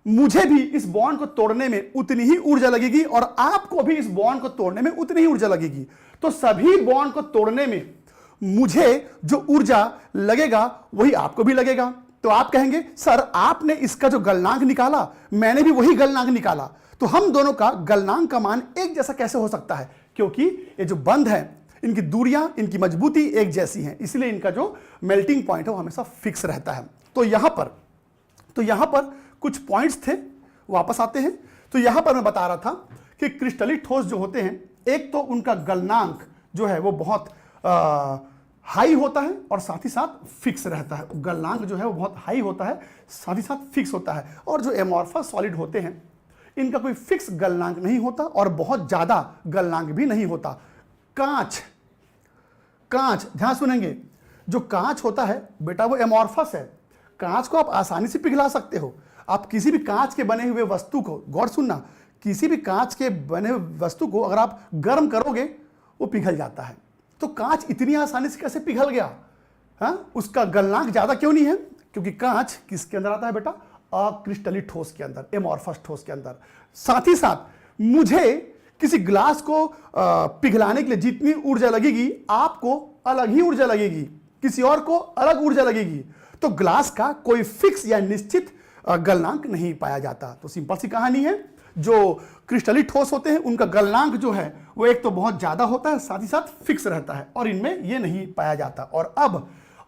मुझे भी इस बॉन्ड को तोड़ने में उतनी ही ऊर्जा लगेगी, और आपको भी इस बॉन्ड को तोड़ने में उतनी ही ऊर्जा लगेगी। तो सभी बॉन्ड को तोड़ने में मुझे जो ऊर्जा लगेगा वही आपको भी लगेगा। तो आप कहेंगे सर आपने इसका जो गलनांक निकाला, मैंने भी वही गलनांक निकाला, तो हम दोनों का गलनांक का मान एक जैसा कैसे हो सकता है? क्योंकि ये जो बंध है इनकी दूरियां, इनकी मजबूती एक जैसी हैं, इसलिए इनका जो मेल्टिंग पॉइंट है वो हमेशा फिक्स रहता है। तो यहां पर कुछ पॉइंट्स थे, वापस आते हैं। तो यहां पर मैं बता रहा था कि क्रिस्टली ठोस जो होते हैं, एक तो उनका गलनांक जो है वो बहुत हाई होता है और साथ ही साथ फिक्स रहता है। गलनांक जो है वो बहुत हाई होता है, साथ ही साथ फिक्स होता है। और जो एमॉर्फस सॉलिड होते हैं इनका कोई फिक्स गलनांक नहीं होता और बहुत ज्यादा गलनांक भी नहीं होता। कांच, ध्यान सुनेंगे, जो कांच होता है बेटा वो एमॉर्फस है। कांच को आप आसानी से पिघला सकते हो। आप किसी भी कांच के बने हुए वस्तु को, गौर सुनना, किसी भी कांच के बने हुए वस्तु को अगर आप गर्म करोगे वो पिघल जाता है। तो कांच इतनी आसानी से कैसे पिघल गया? हाँ, उसका गलनांक ज्यादा क्यों नहीं है? क्योंकि कांच किसके अंदर आता है बेटा? अक्रिस्टली ठोस के अंदर, एमॉर्फस ठोस के अंदर। साथ ही साथ मुझे किसी ग्लास को पिघलाने के लिए जितनी ऊर्जा लगेगी आपको अलग ही ऊर्जा लगेगी, किसी और को अलग ऊर्जा लगेगी। तो ग्लास का कोई फिक्स या निश्चित गलनांक नहीं पाया जाता। तो सिंपल सी कहानी है, जो क्रिस्टली ठोस होते हैं उनका गलनांक जो है वो एक तो बहुत ज्यादा होता है, साथ ही साथ फिक्स रहता है, और इनमें ये नहीं पाया जाता।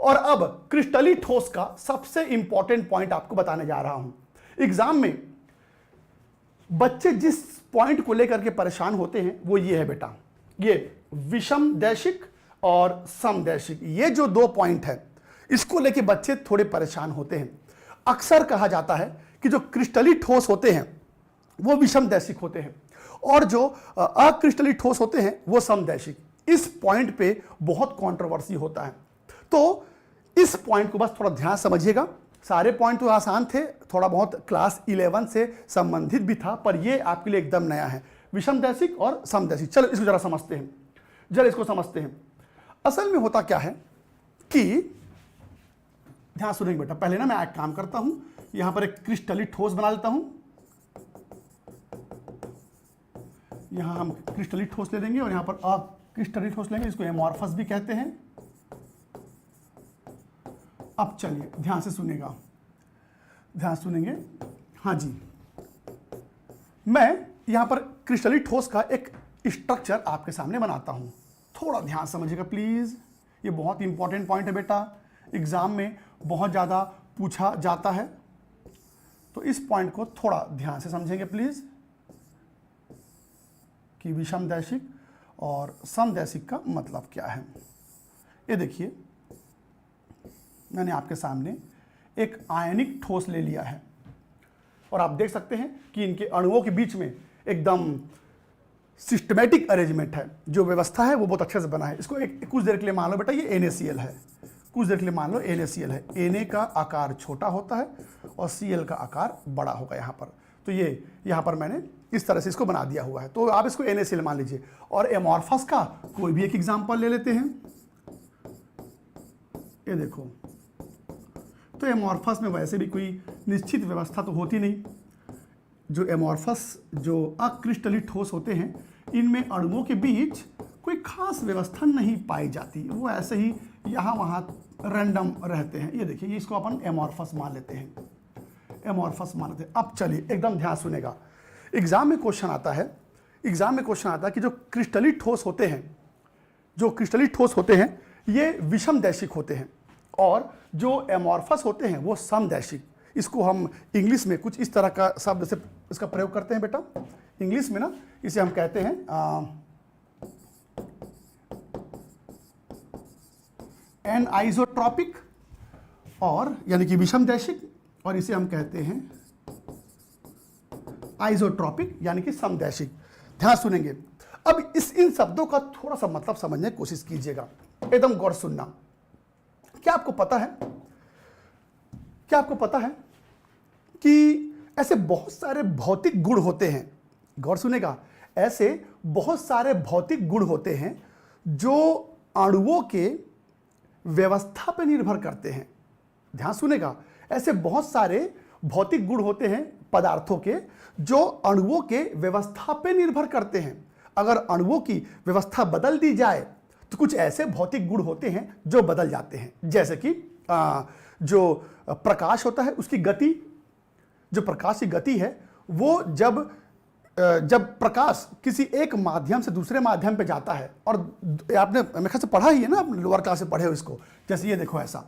और अब क्रिस्टली ठोस का सबसे इंपॉर्टेंट पॉइंट आपको बताने जा रहा हूं। एग्जाम में बच्चे जिस पॉइंट को लेकर के परेशान होते हैं वो ये है बेटा, ये विषम दैशिक और समदैशिक, ये जो दो पॉइंट है इसको लेके बच्चे थोड़े परेशान होते हैं। अक्सर कहा जाता है कि जो क्रिस्टली ठोस होते हैं वो विषम दैशिक होते हैं और जो अक्रिस्टली ठोस होते हैं वो समदैशिक। इस पॉइंट पे बहुत कंट्रोवर्सी होता है। तो इस पॉइंट को बस थोड़ा ध्यान समझिएगा। सारे पॉइंट तो आसान थे, थोड़ा बहुत क्लास 11 से संबंधित भी था, पर ये आपके लिए एकदम नया है, विषम दैशिक और समदैशिक। चलो इसको जरा समझते हैं। असल में होता क्या है कि ध्यान सुनेंगे बेटा, पहले ना मैं एक काम करता हूं, यहां पर एक क्रिस्टली ठोस बना लेता हूं। यहां हम क्रिस्टली ठोस ले लेंगे और यहां पर अक्रिस्टली ठोस लेंगे, इसको एमॉर्फस भी कहते हैं। अब चलिए ध्यान से सुनेगा, ध्यान सुनेंगे। हाँ जी, मैं यहां पर क्रिस्टली ठोस का एक स्ट्रक्चर आपके सामने बनाता हूं। थोड़ा ध्यान समझिएगा प्लीज, ये बहुत इंपॉर्टेंट पॉइंट है बेटा, एग्जाम में बहुत ज़्यादा पूछा जाता है। तो इस पॉइंट को थोड़ा ध्यान से समझेंगे प्लीज, कि विषम दैशिक और समदैशिक का मतलब क्या है। ये देखिए, मैंने आपके सामने एक आयनिक ठोस ले लिया है और आप देख सकते हैं कि इनके अणुओं के बीच में एकदम सिस्टमैटिक अरेंजमेंट है, जो व्यवस्था है वो बहुत अच्छे से बना है। इसको कुछ देर के लिए मान लो बेटा ये NaCl है, कुछ देर के लिए मान लो NaCl है। Na का आकार छोटा होता है और Cl का आकार बड़ा होगा यहाँ पर। तो ये यहाँ पर मैंने इस तरह से इसको बना दिया हुआ है, तो आप इसको NaCl मान लीजिए। और एमॉर्फस का कोई भी एक एग्जाम्पल ले लेते हैं, ये देखो। तो एमॉर्फस में वैसे भी कोई निश्चित व्यवस्था तो होती नहीं। जो एमॉर्फस, जो अक्रिस्टली ठोस होते हैं, इनमें अणुओं के बीच कोई खास व्यवस्था नहीं पाई जाती, वो ऐसे ही यहाँ वहाँ रैंडम रहते हैं। ये देखिए, इसको अपन एमॉर्फस मान लेते हैं, एमॉर्फस मान लेते हैं। अब चलिए एकदम ध्यान सुनेगा, एग्जाम में क्वेश्चन आता है कि जो क्रिस्टली ठोस होते हैं, ये विषम दैशिक होते हैं और जो एमॉर्फस होते हैं वो समदैशिक। इसको हम इंग्लिश में कुछ इस तरह का शब्द से इसका प्रयोग करते हैं बेटा। इंग्लिश में ना इसे हम कहते हैं एनआइसोट्रॉपिक, और यानी कि विषम दैशिक, और इसे हम कहते हैं आइसोट्रॉपिक यानी कि समदैशिक। ध्यान सुनेंगे। अब इन शब्दों का थोड़ा सा मतलब समझने की कोशिश कीजिएगा, एकदम गौर सुनना। क्या आपको पता है कि ऐसे बहुत सारे भौतिक गुण होते हैं, गौर सुनेगा, ऐसे बहुत सारे भौतिक गुण होते हैं जो अणुओं के व्यवस्था पर निर्भर करते हैं। ध्यान सुनेगा, ऐसे बहुत सारे भौतिक गुण होते हैं पदार्थों के जो अणुओं के व्यवस्था पर निर्भर करते हैं। अगर अणुओं की व्यवस्था बदल दी जाए तो कुछ ऐसे भौतिक गुण होते हैं जो बदल जाते हैं। जैसे कि जो प्रकाश होता है उसकी गति, जो प्रकाश की गति है वो जब प्रकाश किसी एक माध्यम से दूसरे माध्यम पे जाता है, और आपने मेरे ख्याल से पढ़ा ही है ना, आप लोअर क्लास से पढ़े हो इसको। जैसे ये देखो, ऐसा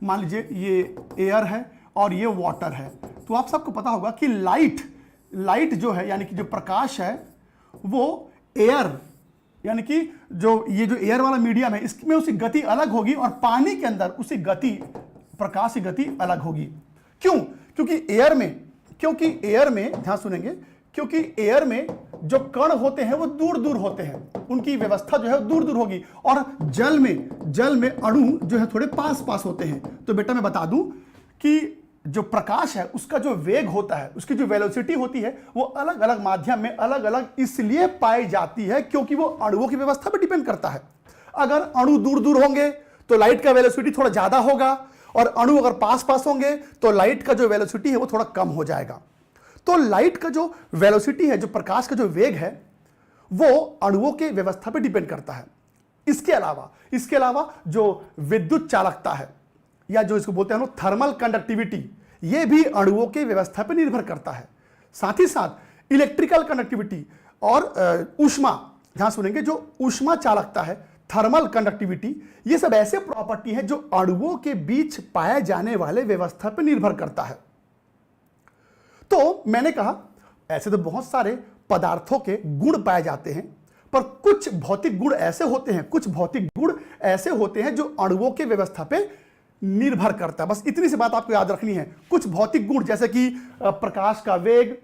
मान लीजिए ये एयर है और ये वाटर है, तो आप सबको पता होगा कि लाइट जो है यानी कि जो प्रकाश है वो एयर, यानी कि जो ये जो एयर वाला मीडियम है इसमें उसकी गति अलग होगी और पानी के अंदर उसकी गति, प्रकाश की गति अलग होगी। क्यों? क्योंकि एयर में ध्यान सुनेंगे, क्योंकि एयर में जो कण होते हैं वो दूर दूर होते हैं, उनकी व्यवस्था जो है दूर दूर होगी, और जल में अणु जो है थोड़े पास पास होते हैं। तो बेटा मैं बता दूं कि जो प्रकाश है उसका जो वेग होता है, उसकी जो वेलोसिटी होती है, वो अलग अलग माध्यम में अलग अलग इसलिए पाई जाती है क्योंकि वो अणुओं की व्यवस्था पर डिपेंड करता है। अगर अणु दूर दूर होंगे तो लाइट का वेलोसिटी थोड़ा ज्यादा होगा, और अणु अगर पास पास होंगे तो लाइट का जो वेलोसिटी है वो थोड़ा कम हो जाएगा। तो लाइट का जो वेलोसिटी है, जो प्रकाश का जो वेग है, वो अणुओं के व्यवस्था पर डिपेंड करता है। इसके अलावा जो विद्युत चालकता है, या जो इसको बोलते हैं थर्मल कंडक्टिविटी, ये भी अणुओं के व्यवस्था पर निर्भर करता है। साथ ही साथ इलेक्ट्रिकल कंडक्टिविटी और ऊष्मा, ध्यान सुनेंगे, जो ऊष्मा चालकता है, थर्मल कंडक्टिविटी, ये सब ऐसे प्रॉपर्टी है जो अणुओं के बीच पाए जाने वाले व्यवस्था पर निर्भर करता है। तो मैंने कहा ऐसे तो बहुत सारे पदार्थों के गुण पाए जाते हैं, पर कुछ भौतिक गुण ऐसे होते हैं जो अणुओं के व्यवस्था पे निर्भर करता है। बस इतनी सी बात आपको याद रखनी है। कुछ भौतिक गुण जैसे कि प्रकाश का वेग,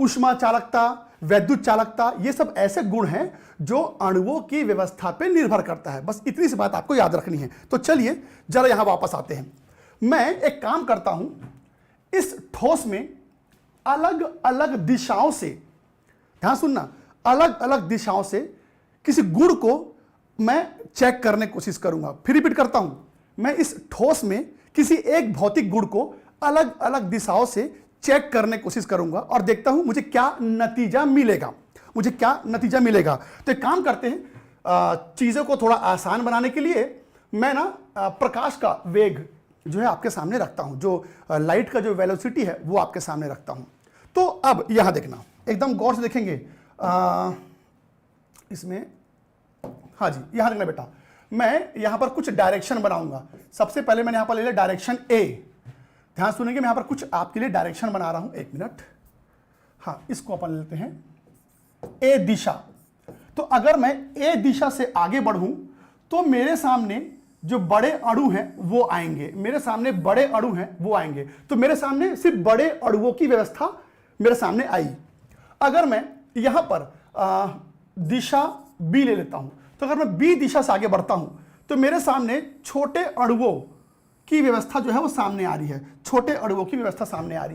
ऊष्मा चालकता, वैद्युत चालकता, ये सब ऐसे गुण हैं जो अणुओं की व्यवस्था पे निर्भर करता है। बस इतनी सी बात आपको याद रखनी है। तो चलिए जरा यहां वापस आते हैं। मैं एक काम करता हूं, इस ठोस में अलग अलग दिशाओं से, ध्यान सुनना, अलग अलग दिशाओं से किसी गुण को मैं चेक करने की कोशिश करूंगा। फिर रिपीट करता हूं, मैं इस ठोस में किसी एक भौतिक गुण को अलग अलग दिशाओं से चेक करने की कोशिश करूंगा और देखता हूं मुझे क्या नतीजा मिलेगा। तो एक काम करते हैं, चीजों को थोड़ा आसान बनाने के लिए मैं ना प्रकाश का वेग जो है आपके सामने रखता हूं, जो लाइट का जो वेलोसिटी है वो आपके सामने रखता हूं। तो अब यहां देखना, एकदम गौर से देखेंगे, इसमें, हाँ जी, यहां देखना बेटा, मैं यहां पर कुछ डायरेक्शन बनाऊंगा। सबसे पहले मैंने यहां पर ले लिया डायरेक्शन ए। ध्यान सुनेंगे, मैं यहां पर कुछ आपके लिए डायरेक्शन बना रहा हूं। एक मिनट, हाँ, इसको अपन लेते हैं ए दिशा। तो अगर मैं ए दिशा से आगे बढ़ूं तो मेरे सामने जो बड़े अणु हैं वो आएंगे, तो मेरे सामने सिर्फ बड़े अणुओं की व्यवस्था मेरे सामने आई। अगर मैं यहां पर दिशा बी ले लेता हूं, तो अगर मैं बी दिशा से आगे बढ़ता हूं तो मेरे सामने छोटे अणुओं की व्यवस्था जो है वो सामने आ रही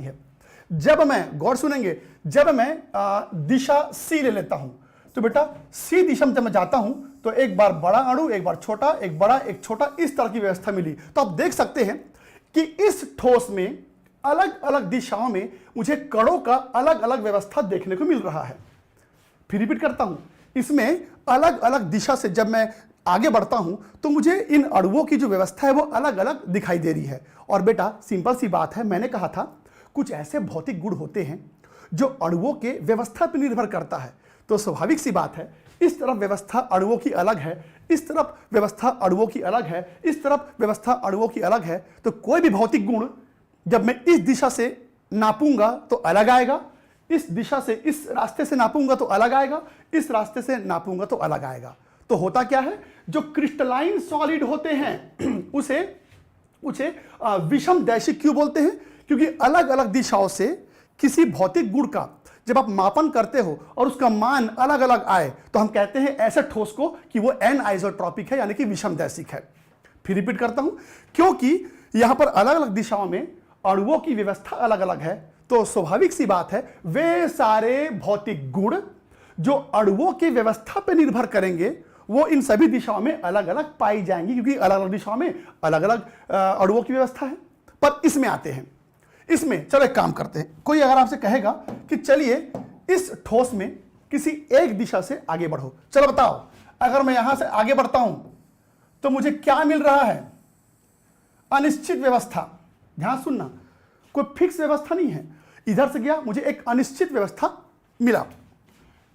है। जब मैं, गौर सुनेंगे, जब मैं दिशा सी ले लेता हूं तो बेटा सी दिशा में जब मैं जाता हूं तो एक बार बड़ा अणु, एक बार छोटा, एक बड़ा, एक छोटा, इस तरह की व्यवस्था मिली। तो आप देख सकते हैं कि इस ठोस में अलग अलग दिशाओं में मुझे कणों का अलग अलग व्यवस्था देखने को मिल रहा है। फिर रिपीट करता हूं, इसमें अलग अलग दिशा से जब मैं आगे बढ़ता हूं तो मुझे इन अणुओं की जो व्यवस्था है वो अलग अलग दिखाई दे रही है। और बेटा सिंपल सी बात है, मैंने कहा था कुछ ऐसे भौतिक गुण होते हैं जो अणुओं के व्यवस्था पर निर्भर करता है। तो स्वाभाविक सी बात है, इस तरफ व्यवस्था अणुओं की अलग है, इस तरफ व्यवस्था अणुओं की अलग है, इस तरफ व्यवस्था अणुओं की अलग है। तो कोई भी भौतिक गुण जब मैं इस दिशा से नापूंगा तो अलग आएगा, इस दिशा से, इस रास्ते से नापूंगा तो अलग आएगा, इस रास्ते से नापूंगा तो अलग आएगा। तो होता क्या है, जो क्रिस्टलाइन सॉलिड होते हैं उसे विषमदैशिक क्यों बोलते हैं? क्योंकि अलग अलग दिशाओं से किसी भौतिक गुण का जब आप मापन करते हो और उसका मान अलग अलग आए तो हम कहते हैं ऐसे ठोस को कि वो एनआइसोट्रॉपिक है, यानी कि विषमदैशिक है। फिर रिपीट करता हूं, क्योंकि यहां पर अलग अलग दिशाओं में अणुओं की व्यवस्था अलग अलग है, तो स्वाभाविक सी बात है वे सारे भौतिक गुण जो अणुओं की व्यवस्था पर निर्भर करेंगे वो इन सभी दिशाओं में अलग अलग पाई जाएंगी, क्योंकि अलग अलग दिशाओं में अलग अलग अणुओं की व्यवस्था है। पर इसमें आते हैं, इसमें चलो एक काम करते हैं। कोई अगर आपसे कहेगा कि चलिए इस ठोस में किसी एक दिशा से आगे बढ़ो, चलो बताओ, अगर मैं यहां से आगे बढ़ता हूं तो मुझे क्या मिल रहा है? अनिश्चित व्यवस्था। ध्यान सुनना, कोई फिक्स व्यवस्था नहीं है। इधर से गया, मुझे एक अनिश्चित व्यवस्था मिला।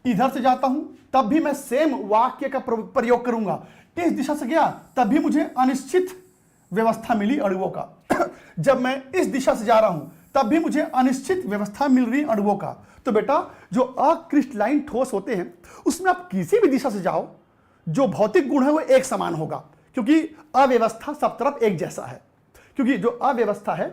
इधर से जाता हूं तब भी मैं सेम वाक्य का प्रयोग करूंगा। इस दिशा से गया तब भी मुझे अनिश्चित व्यवस्था मिली अणुओं का। जब मैं इस दिशा से जा रहा हूं तब भी मुझे अनिश्चित व्यवस्था मिल रही अणुओं का। तो बेटा जो अक्रिस्टलाइन ठोस होते हैं उसमें आप किसी भी दिशा से जाओ, जो भौतिक गुण है वो एक समान होगा, क्योंकि अव्यवस्था सब तरफ एक जैसा है, क्योंकि जो अव्यवस्था है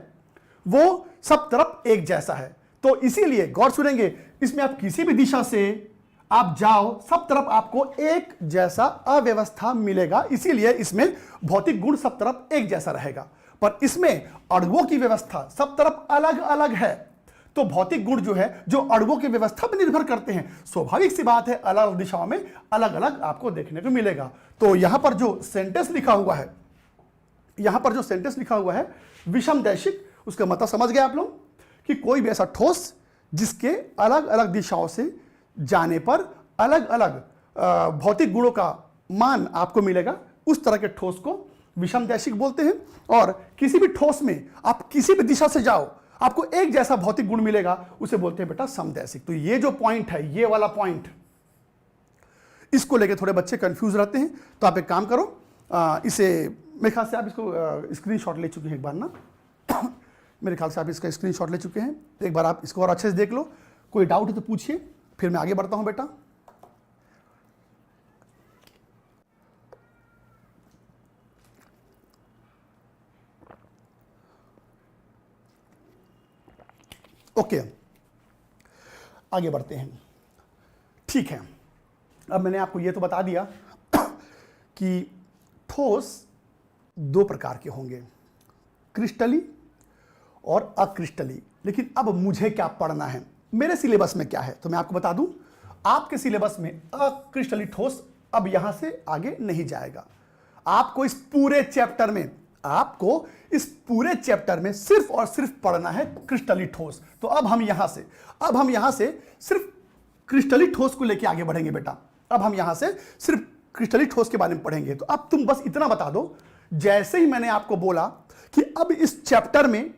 वो सब तरफ एक जैसा है। तो इसीलिए गौर सुनेंगे, इसमें आप किसी भी दिशा से आप जाओ, सब तरफ आपको एक जैसा अव्यवस्था मिलेगा, इसीलिए इसमें भौतिक गुण सब तरफ एक जैसा रहेगा। पर इसमें अणुओं की व्यवस्था सब तरफ अलग अलग है, तो भौतिक गुण जो है जो अणुओं की व्यवस्था पर निर्भर करते हैं, स्वाभाविक सी बात है अलग अलग दिशाओं में अलग अलग आपको देखने को मिलेगा। तो यहां पर जो सेंटेंस लिखा हुआ है, यहां पर जो सेंटेंस लिखा हुआ है विषम दैशिक, उसका मतलब समझ गए आप लोग कि कोई भी ऐसा ठोस जिसके अलग अलग दिशाओं से जाने पर अलग अलग भौतिक गुणों का मान आपको मिलेगा, उस तरह के ठोस को विषम दैशिक बोलते हैं। और किसी भी ठोस में आप किसी भी दिशा से जाओ आपको एक जैसा भौतिक गुण मिलेगा, उसे बोलते हैं बेटा समदैशिक। तो ये जो पॉइंट है, ये वाला पॉइंट, इसको लेके थोड़े बच्चे कंफ्यूज रहते हैं। तो आप एक काम करो, इसे मेरे ख्याल से आप इसको स्क्रीनशॉट ले चुके हैं एक बार ना मेरे ख्याल से आप इसका स्क्रीनशॉट ले चुके हैं, तो एक बार आप इसको और अच्छे से देख लो, कोई डाउट है तो पूछिए, फिर मैं आगे बढ़ता हूं बेटा। ओके, आगे बढ़ते हैं। ठीक है, अब मैंने आपको यह तो बता दिया कि ठोस दो प्रकार के होंगे, क्रिस्टली और अक्रिस्टली। लेकिन अब मुझे क्या पढ़ना है, मेरे सिलेबस में क्या है, तो मैं आपको बता दूं, आपके सिलेबस में अक्रिस्टली ठोस अब यहां से आगे नहीं जाएगा। आपको इस पूरे चैप्टर में सिर्फ और सिर्फ पढ़ना है क्रिस्टली ठोस। तो अब हम यहां से सिर्फ क्रिस्टली ठोस को लेके आगे बढ़ेंगे बेटा। अब हम यहां से सिर्फ क्रिस्टली ठोस के बारे में पढ़ेंगे। तो अब तुम बस इतना बता दो, जैसे ही मैंने आपको बोला कि अब इस चैप्टर में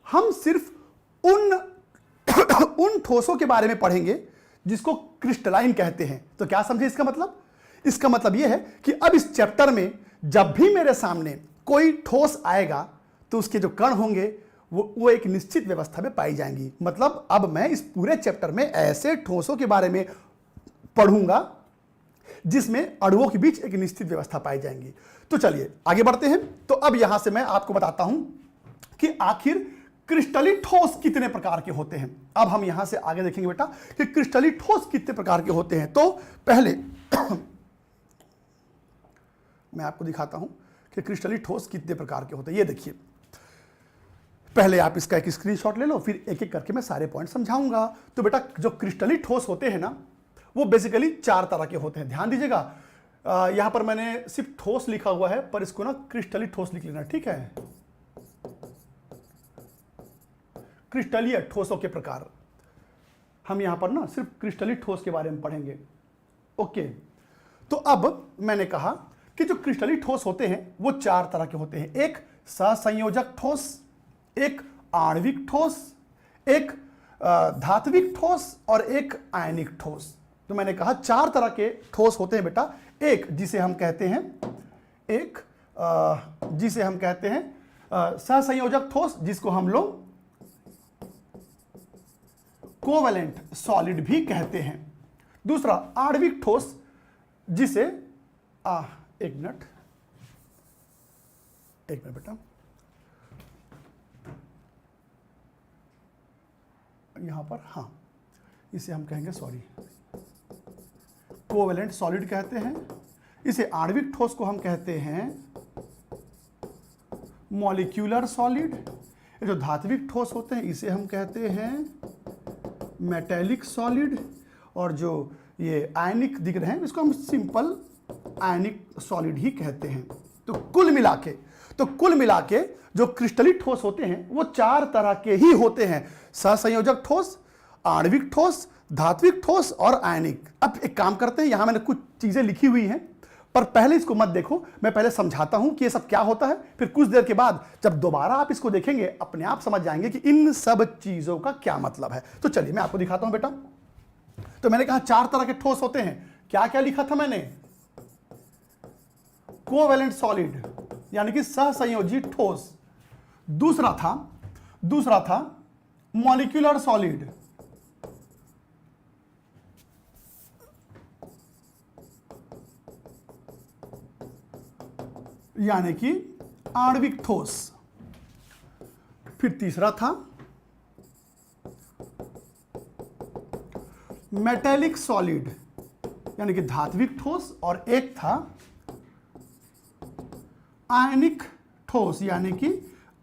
हम सिर्फ उन ठोसों के बारे में पढ़ेंगे जिसको क्रिस्टलाइन कहते हैं, तो क्या समझे इसका मतलब? इसका मतलब यह है कि अब इस चैप्टर में जब भी मेरे सामने कोई ठोस आएगा तो उसके जो कण होंगे वो एक निश्चित व्यवस्था में पाई जाएंगी। मतलब अब मैं इस पूरे चैप्टर में ऐसे ठोसों के बारे में पढ़ूंगा जिसमें अणुओं के बीच एक निश्चित व्यवस्था पाई जाएंगी। तो चलिए आगे बढ़ते हैं। तो अब यहां से मैं आपको बताता हूं कि आखिर क्रिस्टली ठोस कितने प्रकार के होते हैं। अब हम यहां से आगे देखेंगे बेटा कि क्रिस्टली ठोस कितने प्रकार के होते हैं। तो पहले मैं आपको दिखाता हूं कि क्रिस्टली ठोस कितने प्रकार के होते हैं। ये देखिए, पहले आप इसका एक स्क्रीनशॉट ले लो, फिर एक एक करके मैं सारे पॉइंट समझाऊंगा। तो बेटा जो क्रिस्टली ठोस होते हैं ना, वो बेसिकली चार तरह के होते हैं। ध्यान दीजिएगा, यहां पर मैंने सिर्फ ठोस लिखा हुआ है, पर इसको ना क्रिस्टली ठोस लिख लेना, ठीक है। क्रिस्टलीय ठोसों के प्रकार, हम यहां पर ना सिर्फ क्रिस्टली ठोस के बारे में पढ़ेंगे। ओके, तो अब मैंने कहा कि जो क्रिस्टली ठोस होते हैं वो चार तरह के होते हैं। एक सहसंयोजक ठोस, एक आणविक ठोस, एक धात्विक ठोस और एक आयनिक ठोस। तो मैंने कहा चार तरह के ठोस होते हैं बेटा। एक जिसे हम कहते हैं सहसंयोजक ठोस, जिसको हम लोग कोवैलेंट सॉलिड भी कहते हैं। दूसरा आणविक ठोस, जिसे एक मिनट बेटा, यहां पर इसे हम कहेंगे कोवैलेंट सॉलिड कहते हैं। इसे आणविक ठोस को हम कहते हैं मॉलिक्यूलर सॉलिड। ये जो धात्विक ठोस होते हैं इसे हम कहते हैं मेटेलिक सॉलिड, और जो ये आयनिक दिख रहे हैं इसको हम सिंपल आयनिक सॉलिड ही कहते हैं। तो कुल मिला के जो क्रिस्टली ठोस होते हैं वो चार तरह के ही होते हैं, सहसंयोजक ठोस, आणविक ठोस, धात्विक ठोस और आयनिक। अब एक काम करते हैं, यहां मैंने कुछ चीजें लिखी हुई हैं, पर पहले इसको मत देखो, मैं पहले समझाता हूं कि ये सब क्या होता है। फिर कुछ देर के बाद जब दोबारा आप इसको देखेंगे अपने आप समझ जाएंगे कि इन सब चीजों का क्या मतलब है। तो चलिए मैं आपको दिखाता हूं बेटा। तो मैंने कहा चार तरह के ठोस होते हैं। क्या क्या लिखा था मैंने? कोवैलेंट सॉलिड यानी कि सहसंयोजी ठोस। दूसरा था मॉलिक्यूलर सॉलिड, यानी कि आणविक ठोस। फिर तीसरा था मेटेलिक सॉलिड यानी कि धात्विक ठोस, और एक था आयनिक ठोस यानी कि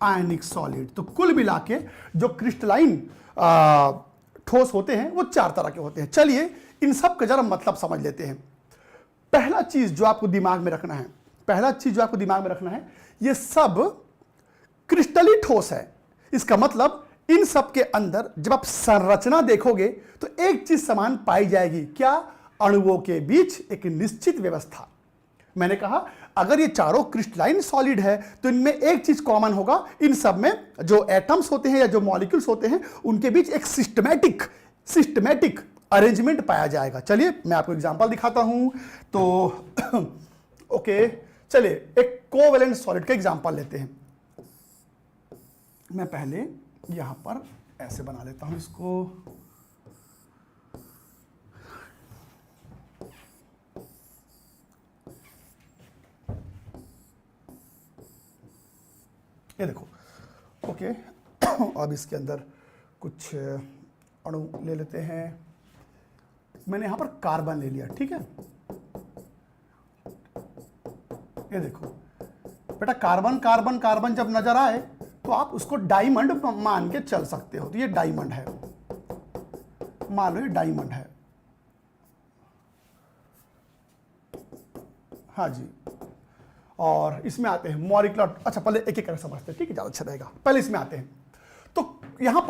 आयनिक सॉलिड। तो कुल मिला के जो क्रिस्टलाइन ठोस होते हैं वो 4 तरह के होते हैं। चलिए इन सब का जरा मतलब समझ लेते हैं। पहला चीज जो आपको दिमाग में रखना है, ये सब क्रिस्टली ठोस है। इसका मतलब इन सब के अंदर जब आप संरचना देखोगे तो एक चीज समान पाई जाएगी, क्या? अणुओं के बीच एक निश्चित व्यवस्था। मैंने कहा अगर ये चारों क्रिस्टलाइन सॉलिड है तो इनमें एक चीज कॉमन होगा, इन सब में जो एटम्स होते हैं या जो मॉलिक्यूल्स होते हैं उनके बीच एक सिस्टमैटिक अरेंजमेंट पाया जाएगा। चलिए मैं आपको एग्जांपल दिखाता हूं। तो ओके, चलिए एक कोवेलेंट सॉलिड का एग्जांपल लेते हैं। मैं पहले यहां पर ऐसे बना लेता हूं इसको। ये देखो, ओके। अब इसके अंदर कुछ अणु ले लेते हैं। मैंने यहां पर कार्बन ले लिया, ठीक है। ये देखो बेटा, कार्बन कार्बन कार्बन जब नजर आए तो आप उसको डायमंड मान के चल सकते हो। तो ये डायमंड है, मान लो ये डायमंड है। हाँ जी। और इसमें आते हैं मॉलिक्यूलर। अच्छा पहले एक एक करके समझते हैं, ठीक है, ज्यादा अच्छा रहेगा। पहले इसमें आते हैं। तो यहां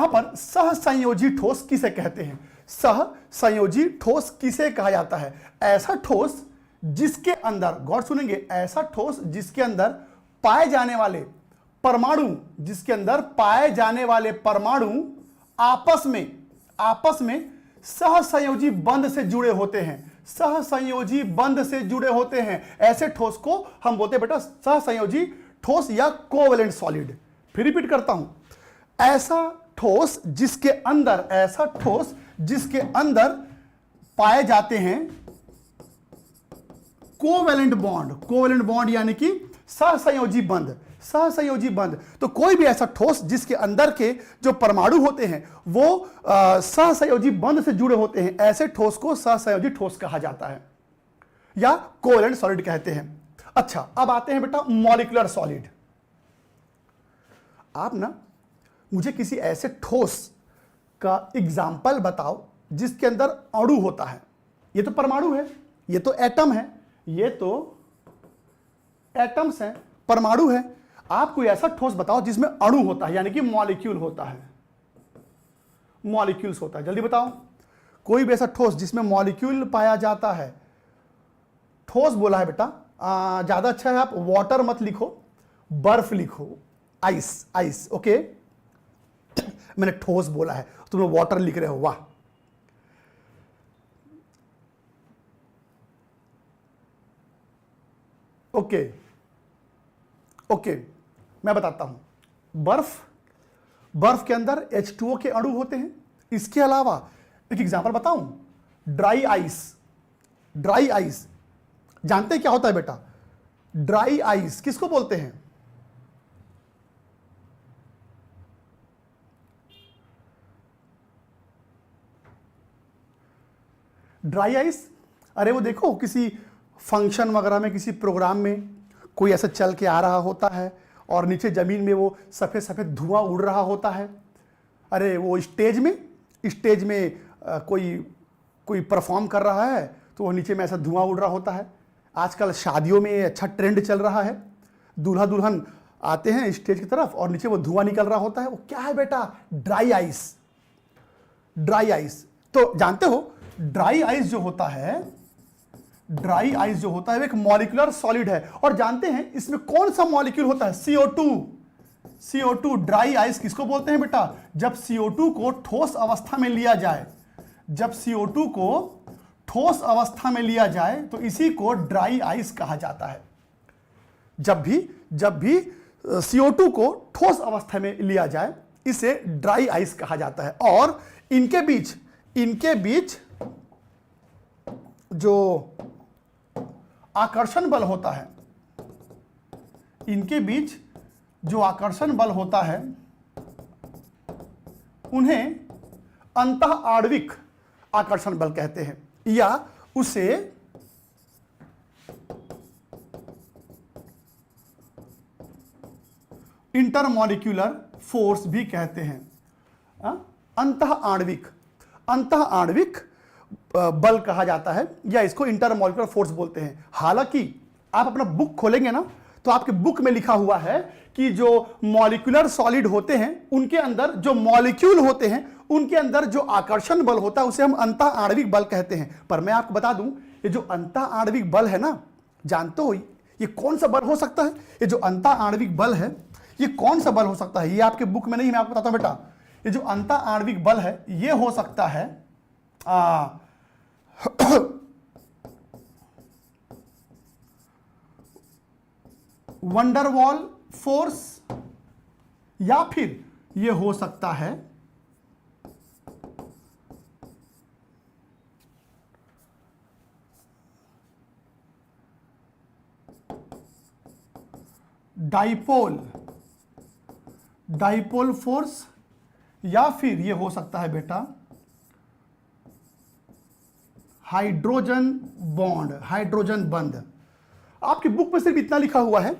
पर सहसंयोजी ठोस किसे कहते हैं? सहसंयोजी ठोस किसे कहा जाता है? ऐसा ठोस जिसके अंदर, गौर सुनेंगे, ऐसा ठोस जिसके अंदर पाए जाने वाले परमाणु आपस में सहसंयोजी बंध से जुड़े होते हैं। सहसंयोजी बंध से जुड़े होते हैं। ऐसे ठोस को हम बोलते हैं बेटा सहसंयोजी ठोस या कोवेलेंट सॉलिड। फिर रिपीट करता हूं, ऐसा ठोस जिसके अंदर पाए जाते हैं कोवेलेंट बॉन्ड यानी कि सहसंयोजी बंध। तो कोई भी ऐसा ठोस जिसके अंदर के जो परमाणु होते हैं वो सहसंयोजी बंध से जुड़े होते हैं, ऐसे ठोस को सहसंयोजी ठोस कहा जाता है या कोवेलेंट सॉलिड कहते हैं। अच्छा, अब आते हैं बेटा मॉलिक्यूलर सॉलिड। आप ना मुझे किसी ऐसे ठोस का एग्जाम्पल बताओ जिसके अंदर अणु होता है। ये तो परमाणु है, ये तो एटम है, ये तो एटम्स हैं, परमाणु है। आप कोई ऐसा ठोस बताओ जिसमें अणु होता है, यानी कि मॉलिक्यूल्स होता है। जल्दी बताओ कोई भी ऐसा ठोस जिसमें मॉलिक्यूल पाया जाता है। ठोस बोला है बेटा, ज्यादा अच्छा है आप वाटर मत लिखो, बर्फ लिखो, आइस। ओके, मैंने ठोस बोला है, तुम लोग वाटर लिख रहे हो, वाह। ओके, मैं बताता हूं। बर्फ के अंदर H2O के अणु होते हैं। इसके अलावा एक एग्जांपल बताऊं, ड्राई आइस। जानते हैं क्या होता है बेटा? ड्राई आइस किसको बोलते हैं? ड्राई आइस, अरे वो देखो किसी फंक्शन वगैरह में, किसी प्रोग्राम में कोई ऐसा चल के आ रहा होता है और नीचे जमीन में वो सफेद सफेद धुआं उड़ रहा होता है। अरे वो स्टेज में कोई परफॉर्म कर रहा है तो वो नीचे में ऐसा धुआं उड़ रहा होता है। आजकल शादियों में अच्छा ट्रेंड चल रहा है, दूल्हा दुल्हन आते हैं स्टेज की तरफ और नीचे वो धुआं निकल रहा होता है। वो क्या है बेटा? Dry ice. तो जानते हो ड्राई आइस जो होता है वो एक मॉलिक्यूलर सॉलिड है। और जानते हैं इसमें कौन सा मॉलिक्यूल होता है? CO2। ड्राई आइस किसको बोलते हैं बेटा? जब CO2 को ठोस अवस्था में लिया जाए, तो इसी को ड्राई आइस कहा जाता है। जब भी CO2 को ठोस अवस्था में लिया जाए, इसे ड्राई आइस कहा जाता है। और इनके बीच जो आकर्षण बल होता है, इनके बीच जो आकर्षण बल होता है उन्हें अंतः आणविक आकर्षण बल कहते हैं, या उसे इंटरमॉलिक्यूलर फोर्स भी कहते हैं। अंतः आणविक बल कहा जाता है, या इसको इंटरमॉलिक्यूलर फोर्स बोलते हैं। हालांकि आप अपना बुक खोलेंगे ना तो आपके बुक में लिखा हुआ है कि जो मॉलिक्यूलर सॉलिड होते हैं उनके अंदर जो मॉलिक्यूल होते हैं उनके अंदर जो आकर्षण बल होता है उसे हम अंतः आणविक बल कहते हैं। पर मैं आपको बता दूं, ये जो अंतः आणविक बल है ना, जानते हो ये कौन सा बल हो सकता है? ये जो अंतः आणविक बल है ये कौन सा बल हो सकता है? ये आपके बुक में नहीं, मैं आपको बताता हूं बेटा। ये जो अंतः आणविक बल है ये हो सकता है वंडरवॉल फोर्स, या फिर ये हो सकता है डाइपोल फोर्स, या फिर ये हो सकता है बेटा हाइड्रोजन बंध। आपकी बुक में सिर्फ इतना लिखा हुआ है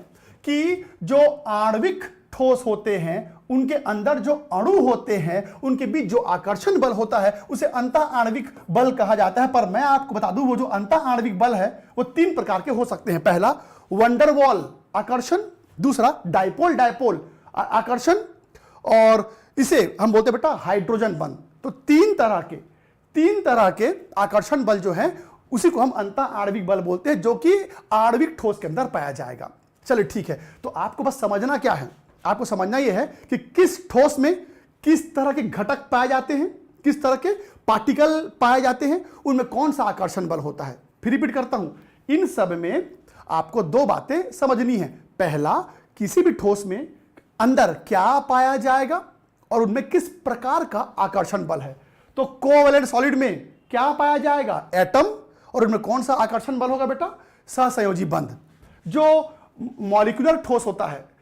कि जो आणविक ठोस होते हैं उनके अंदर जो अणु होते हैं उनके बीच जो आकर्षण बल होता है उसे अंतः आणविक बल कहा जाता है। पर मैं आपको बता दूं, वो जो अंतः आणविक बल है वो 3 प्रकार के हो सकते हैं। पहला वंडरवॉल आकर्षण, दूसरा डाइपोल आकर्षण, और इसे हम बोलते हैं बेटा हाइड्रोजन बंध। तो 3 तरह के आकर्षण बल जो है उसी को हम अंतः आणविक बल बोलते हैं, जो कि आणविक ठोस के अंदर पाया जाएगा। चलिए ठीक है, तो आपको बस समझना क्या है, आपको समझना यह है कि किस ठोस में किस तरह के घटक पाए जाते हैं, किस तरह के पार्टिकल पाए जाते हैं, उनमें कौन सा आकर्षण बल होता है। फिर रिपीट करता हूं, इन सब में आपको 2 बातें समझनी है। पहला, किसी भी ठोस में अंदर क्या पाया जाएगा और उनमें किस प्रकार का आकर्षण बल है। तो कोवैलेंट सॉलिड में क्या पाया जाएगा? एटम, और उनमें कौन सा आकर्षण बल होगा बेटा? सहसंयोजी बंध। जो मॉलिक्यूलर ठोस होता है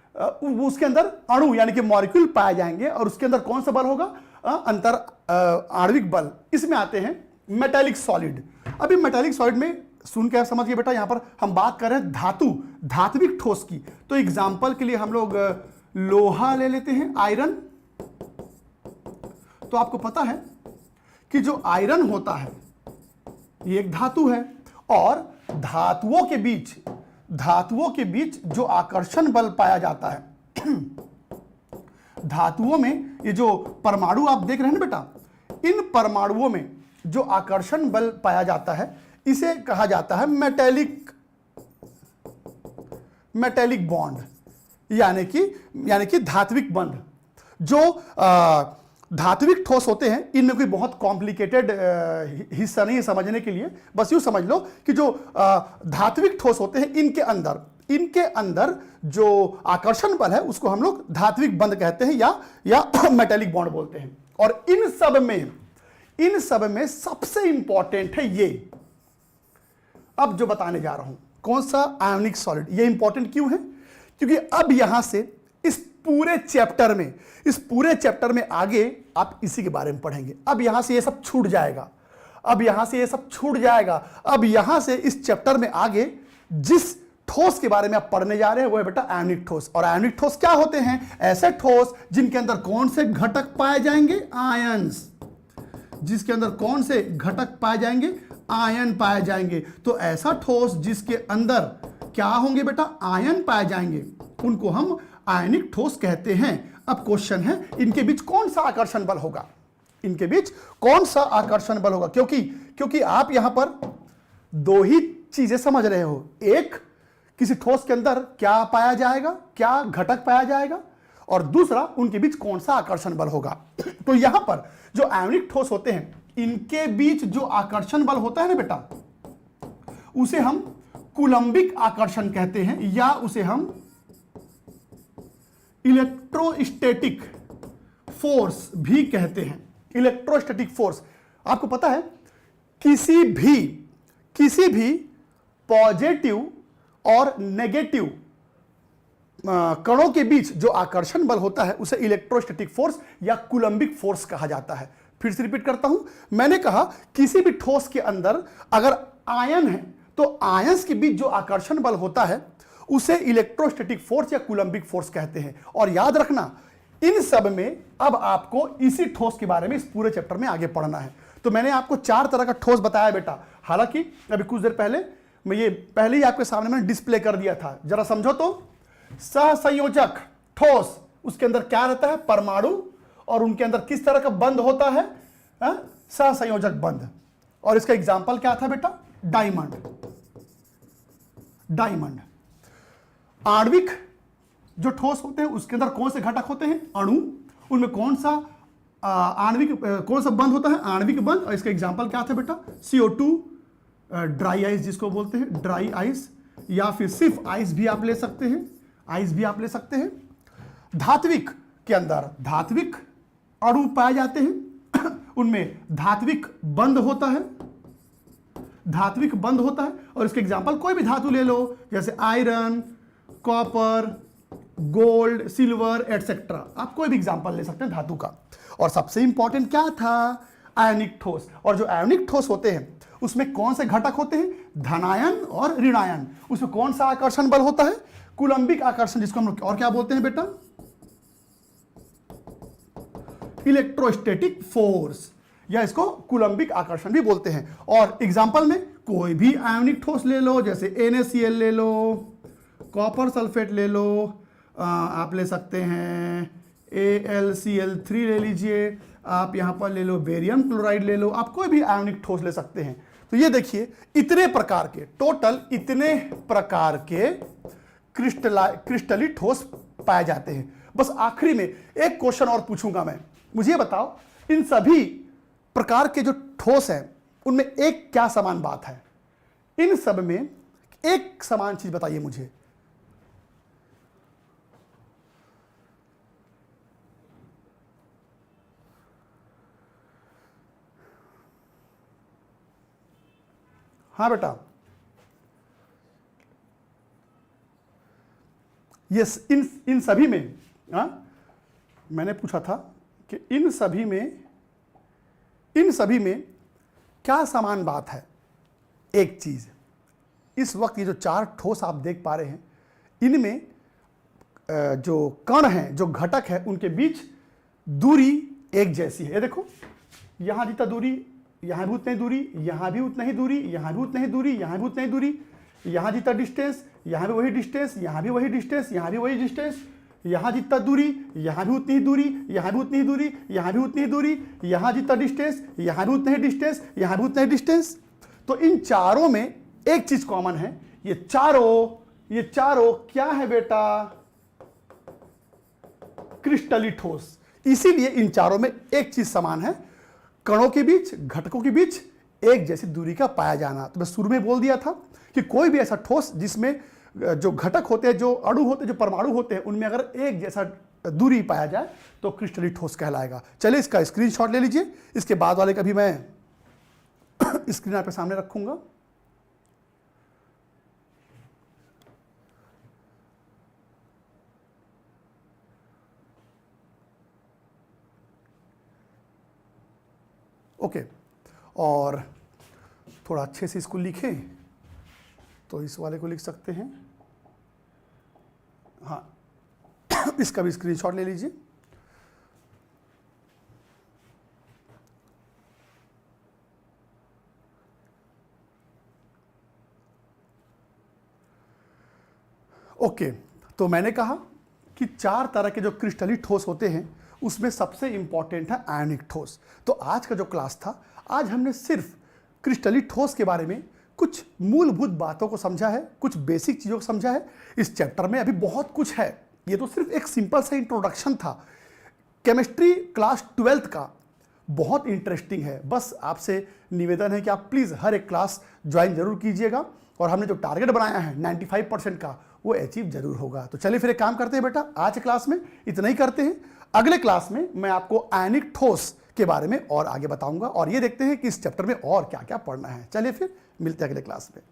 उसके अंदर अणु यानी कि मॉलिक्यूल पाए जाएंगे, और उसके अंदर कौन सा बल होगा? अंतर आणविक बल। इसमें आते हैं मेटालिक सॉलिड। अभी मेटालिक सॉलिड में सुन के आप समझिए बेटा, यहां पर हम बात कर रहे हैं धात्विक ठोस की। तो एग्जांपल के लिए हम लोग लोहा ले लेते हैं, आयरन। तो आपको पता है कि जो आयरन होता है ये एक धातु है, और धातुओं के बीच जो आकर्षण बल पाया जाता है धातुओं में ये जो परमाणु आप देख रहे हैं ना बेटा, इन परमाणुओं में जो आकर्षण बल पाया जाता है इसे कहा जाता है मेटेलिक बॉन्ड, यानी कि धात्विक बंध। जो धात्विक ठोस होते हैं इनमें कोई बहुत कॉम्प्लिकेटेड हिस्सा नहीं है समझने के लिए, बस यूं समझ लो कि जो धात्विक ठोस होते हैं इनके अंदर जो आकर्षण बल है उसको हम लोग धात्विक बंध कहते हैं, या मेटेलिक बॉन्ड बोलते हैं। और इन सब में सबसे इंपॉर्टेंट है ये, अब जो बताने जा रहा हूं, कौन सा? Ionic solid. ये इंपॉर्टेंट क्यों है? क्योंकि अब यहां से इस पूरे चैप्टर में आगे आप इसी के बारे में पढ़ेंगे। अब यहां से ये सब छूट जाएगा, अब यहां से इस चैप्टर में आगे जिस ठोस के बारे में आप पढ़ने जा रहे हैं वो है बेटा आयनिक ठोस। और आयनिक ठोस क्या होते हैं? ऐसे ठोस जिनके अंदर कौन से घटक पाए जाएंगे? आयंस। जिसके अंदर कौन से घटक पाए जाएंगे? आयन पाए जाएंगे। तो ऐसा ठोस जिसके अंदर क्या होंगे बेटा? आयन पाए जाएंगे, उनको हम आयनिक ठोस कहते हैं। अब क्वेश्चन है, इनके बीच कौन सा आकर्षण बल होगा? क्योंकि आप यहां पर 2 ही चीजें समझ रहे हो। एक, किसी ठोस के अंदर क्या पाया जाएगा, क्या घटक पाया जाएगा, और दूसरा, उनके बीच कौन सा आकर्षण बल होगा। तो यहां पर जो आयनिक ठोस होते हैं इनके बीच जो आकर्षण बल होता है ना बेटा, उसे हम कूलम्बिक आकर्षण कहते हैं, या उसे हम इलेक्ट्रोस्टैटिक फोर्स भी कहते हैं। इलेक्ट्रोस्टैटिक फोर्स, आपको पता है किसी भी पॉजिटिव और नेगेटिव कणों के बीच जो आकर्षण बल होता है उसे इलेक्ट्रोस्टैटिक फोर्स या कूलम्बिक फोर्स कहा जाता है। फिर से रिपीट करता हूं, मैंने कहा किसी भी ठोस के अंदर अगर आयन है तो आयंस के बीच जो आकर्षण बल होता है उसे इलेक्ट्रोस्टैटिक फोर्स या कूलम्बिक फोर्स कहते हैं। और याद रखना, इन सब में अब आपको इसी ठोस के बारे में इस पूरे चैप्टर में आगे पढ़ना है। तो मैंने आपको 4 तरह का ठोस बताया बेटा। हालांकि अभी कुछ देर पहले मैं ये पहले ही आपके सामने मैंने डिस्प्ले कर दिया था, जरा समझो तो। सहसंयोजक ठोस, उसके अंदर क्या रहता है? परमाणु, और उनके अंदर किस तरह का बंध होता है? सहसंयोजक बंध। और इसका एग्जाम्पल क्या था बेटा? डायमंड। डायमंड। आणविक जो ठोस होते हैं उसके अंदर कौन से घटक होते हैं? अणु। उनमें कौन सा आणविक कौन सा बंध होता है? आणविक बंध। और इसका एग्जाम्पल क्या था बेटा? CO2, ड्राई आइस जिसको बोलते हैं, ड्राई आइस, या फिर सिर्फ आइस भी आप ले सकते हैं, आइस भी आप ले सकते हैं। धात्विक के अंदर धात्विक अणु पाए जाते हैं उनमें धात्विक बंध होता है, धात्विक बंध होता है। और इसके एग्जाम्पल कोई भी धातु ले लो, जैसे iron, copper, gold, silver etcetera, आप कोई भी एग्जाम्पल ले सकते हैं धातु का। और सबसे इंपॉर्टेंट क्या था? आयनिक ठोस। और जो आयनिक ठोस होते हैं उसमें कौन से घटक होते हैं? धनायन और ऋणायन। उसमें कौन सा आकर्षण बल होता है? कूलम्बिक आकर्षण, जिसको हम लोग और क्या बोलते हैं बेटा? इलेक्ट्रोस्टैटिक फोर्स, या इसको कूलम्बिक आकर्षण भी बोलते हैं। और एग्जाम्पल में कोई भी आयनिक ठोस ले लो, जैसे NaCl ले लो, कॉपर सल्फेट ले लो, आप ले सकते हैं AlCl3 ले लीजिए, आप यहां पर ले लो बेरियम क्लोराइड ले लो, आप कोई भी आयनिक ठोस ले सकते हैं। तो ये देखिए, इतने प्रकार के, टोटल इतने प्रकार के क्रिस्टली ठोस पाए जाते हैं। बस आखिरी में एक क्वेश्चन और पूछूंगा मैं, मुझे बताओ इन सभी प्रकार के जो ठोस हैं उनमें एक क्या समान बात है? इन सब में एक समान चीज बताइए मुझे। हाँ बेटा, यस, इन सभी में, मैंने पूछा था कि इन सभी में क्या समान बात है? एक चीज, इस वक्त ये जो 4 ठोस आप देख पा रहे हैं, इनमें जो कण हैं, जो घटक है, उनके बीच दूरी एक जैसी है। ये देखो, यहां जितना दूरी, यहां भी उतनी दूरी, यहां भी उतना ही दूरी, यहां भी उतना ही दूरी, यहां भी उतना ही दूरी, यहां जितना डिस्टेंस, यहां भी वही डिस्टेंस, यहां भी वही डिस्टेंस, यहां भी वही डिस्टेंस, यहां जितना दूरी, यहां भी उतनी ही दूरी, यहां भी उतनी ही दूरी, यहां भी उतनी ही दूरी, यहां जितना डिस्टेंस, यहां भी उतना ही डिस्टेंस, यहां भी उतना ही डिस्टेंस। तो इन चारों में एक चीज कॉमन है, ये चारों क्या है बेटा? क्रिस्टली ठोस। इसीलिए इन चारों में एक चीज समान है, कणों के बीच, घटकों के बीच एक जैसी दूरी का पाया जाना। तो मैं शुरू में बोल दिया था कि कोई भी ऐसा ठोस जिसमें जो घटक होते हैं, जो अणु होते हैं, जो परमाणु होते हैं, उनमें अगर एक जैसा दूरी पाया जाए तो क्रिस्टली ठोस कहलाएगा। चलिए इसका स्क्रीनशॉट ले लीजिए, इसके बाद वाले का भी मैं स्क्रीन आपके सामने रखूंगा। ओके, और थोड़ा अच्छे से इसको लिखें तो इस वाले को लिख सकते हैं। हाँ, इसका भी स्क्रीनशॉट ले लीजिए। ओके, तो मैंने कहा कि 4 तरह के जो क्रिस्टली ठोस होते हैं उसमें सबसे इंपॉर्टेंट है आयनिक ठोस। तो आज का जो क्लास था, आज हमने सिर्फ क्रिस्टली ठोस के बारे में कुछ मूलभूत बातों को समझा है, कुछ बेसिक चीज़ों को समझा है। इस चैप्टर में अभी बहुत कुछ है, ये तो सिर्फ एक सिंपल सा इंट्रोडक्शन था। केमिस्ट्री क्लास 12th का बहुत इंटरेस्टिंग है। बस आपसे निवेदन है कि आप प्लीज़ हर एक क्लास ज्वाइन जरूर कीजिएगा, और हमने जो टारगेट बनाया है 95% का, वो अचीव जरूर होगा। तो चलिए फिर एक काम करते हैं बेटा, आज क्लास में इतना ही करते हैं। अगले क्लास में मैं आपको आयनिक ठोस के बारे में और आगे बताऊंगा, और ये देखते हैं कि इस चैप्टर में और क्या क्या पढ़ना है। चलिए फिर मिलते हैं अगले क्लास में।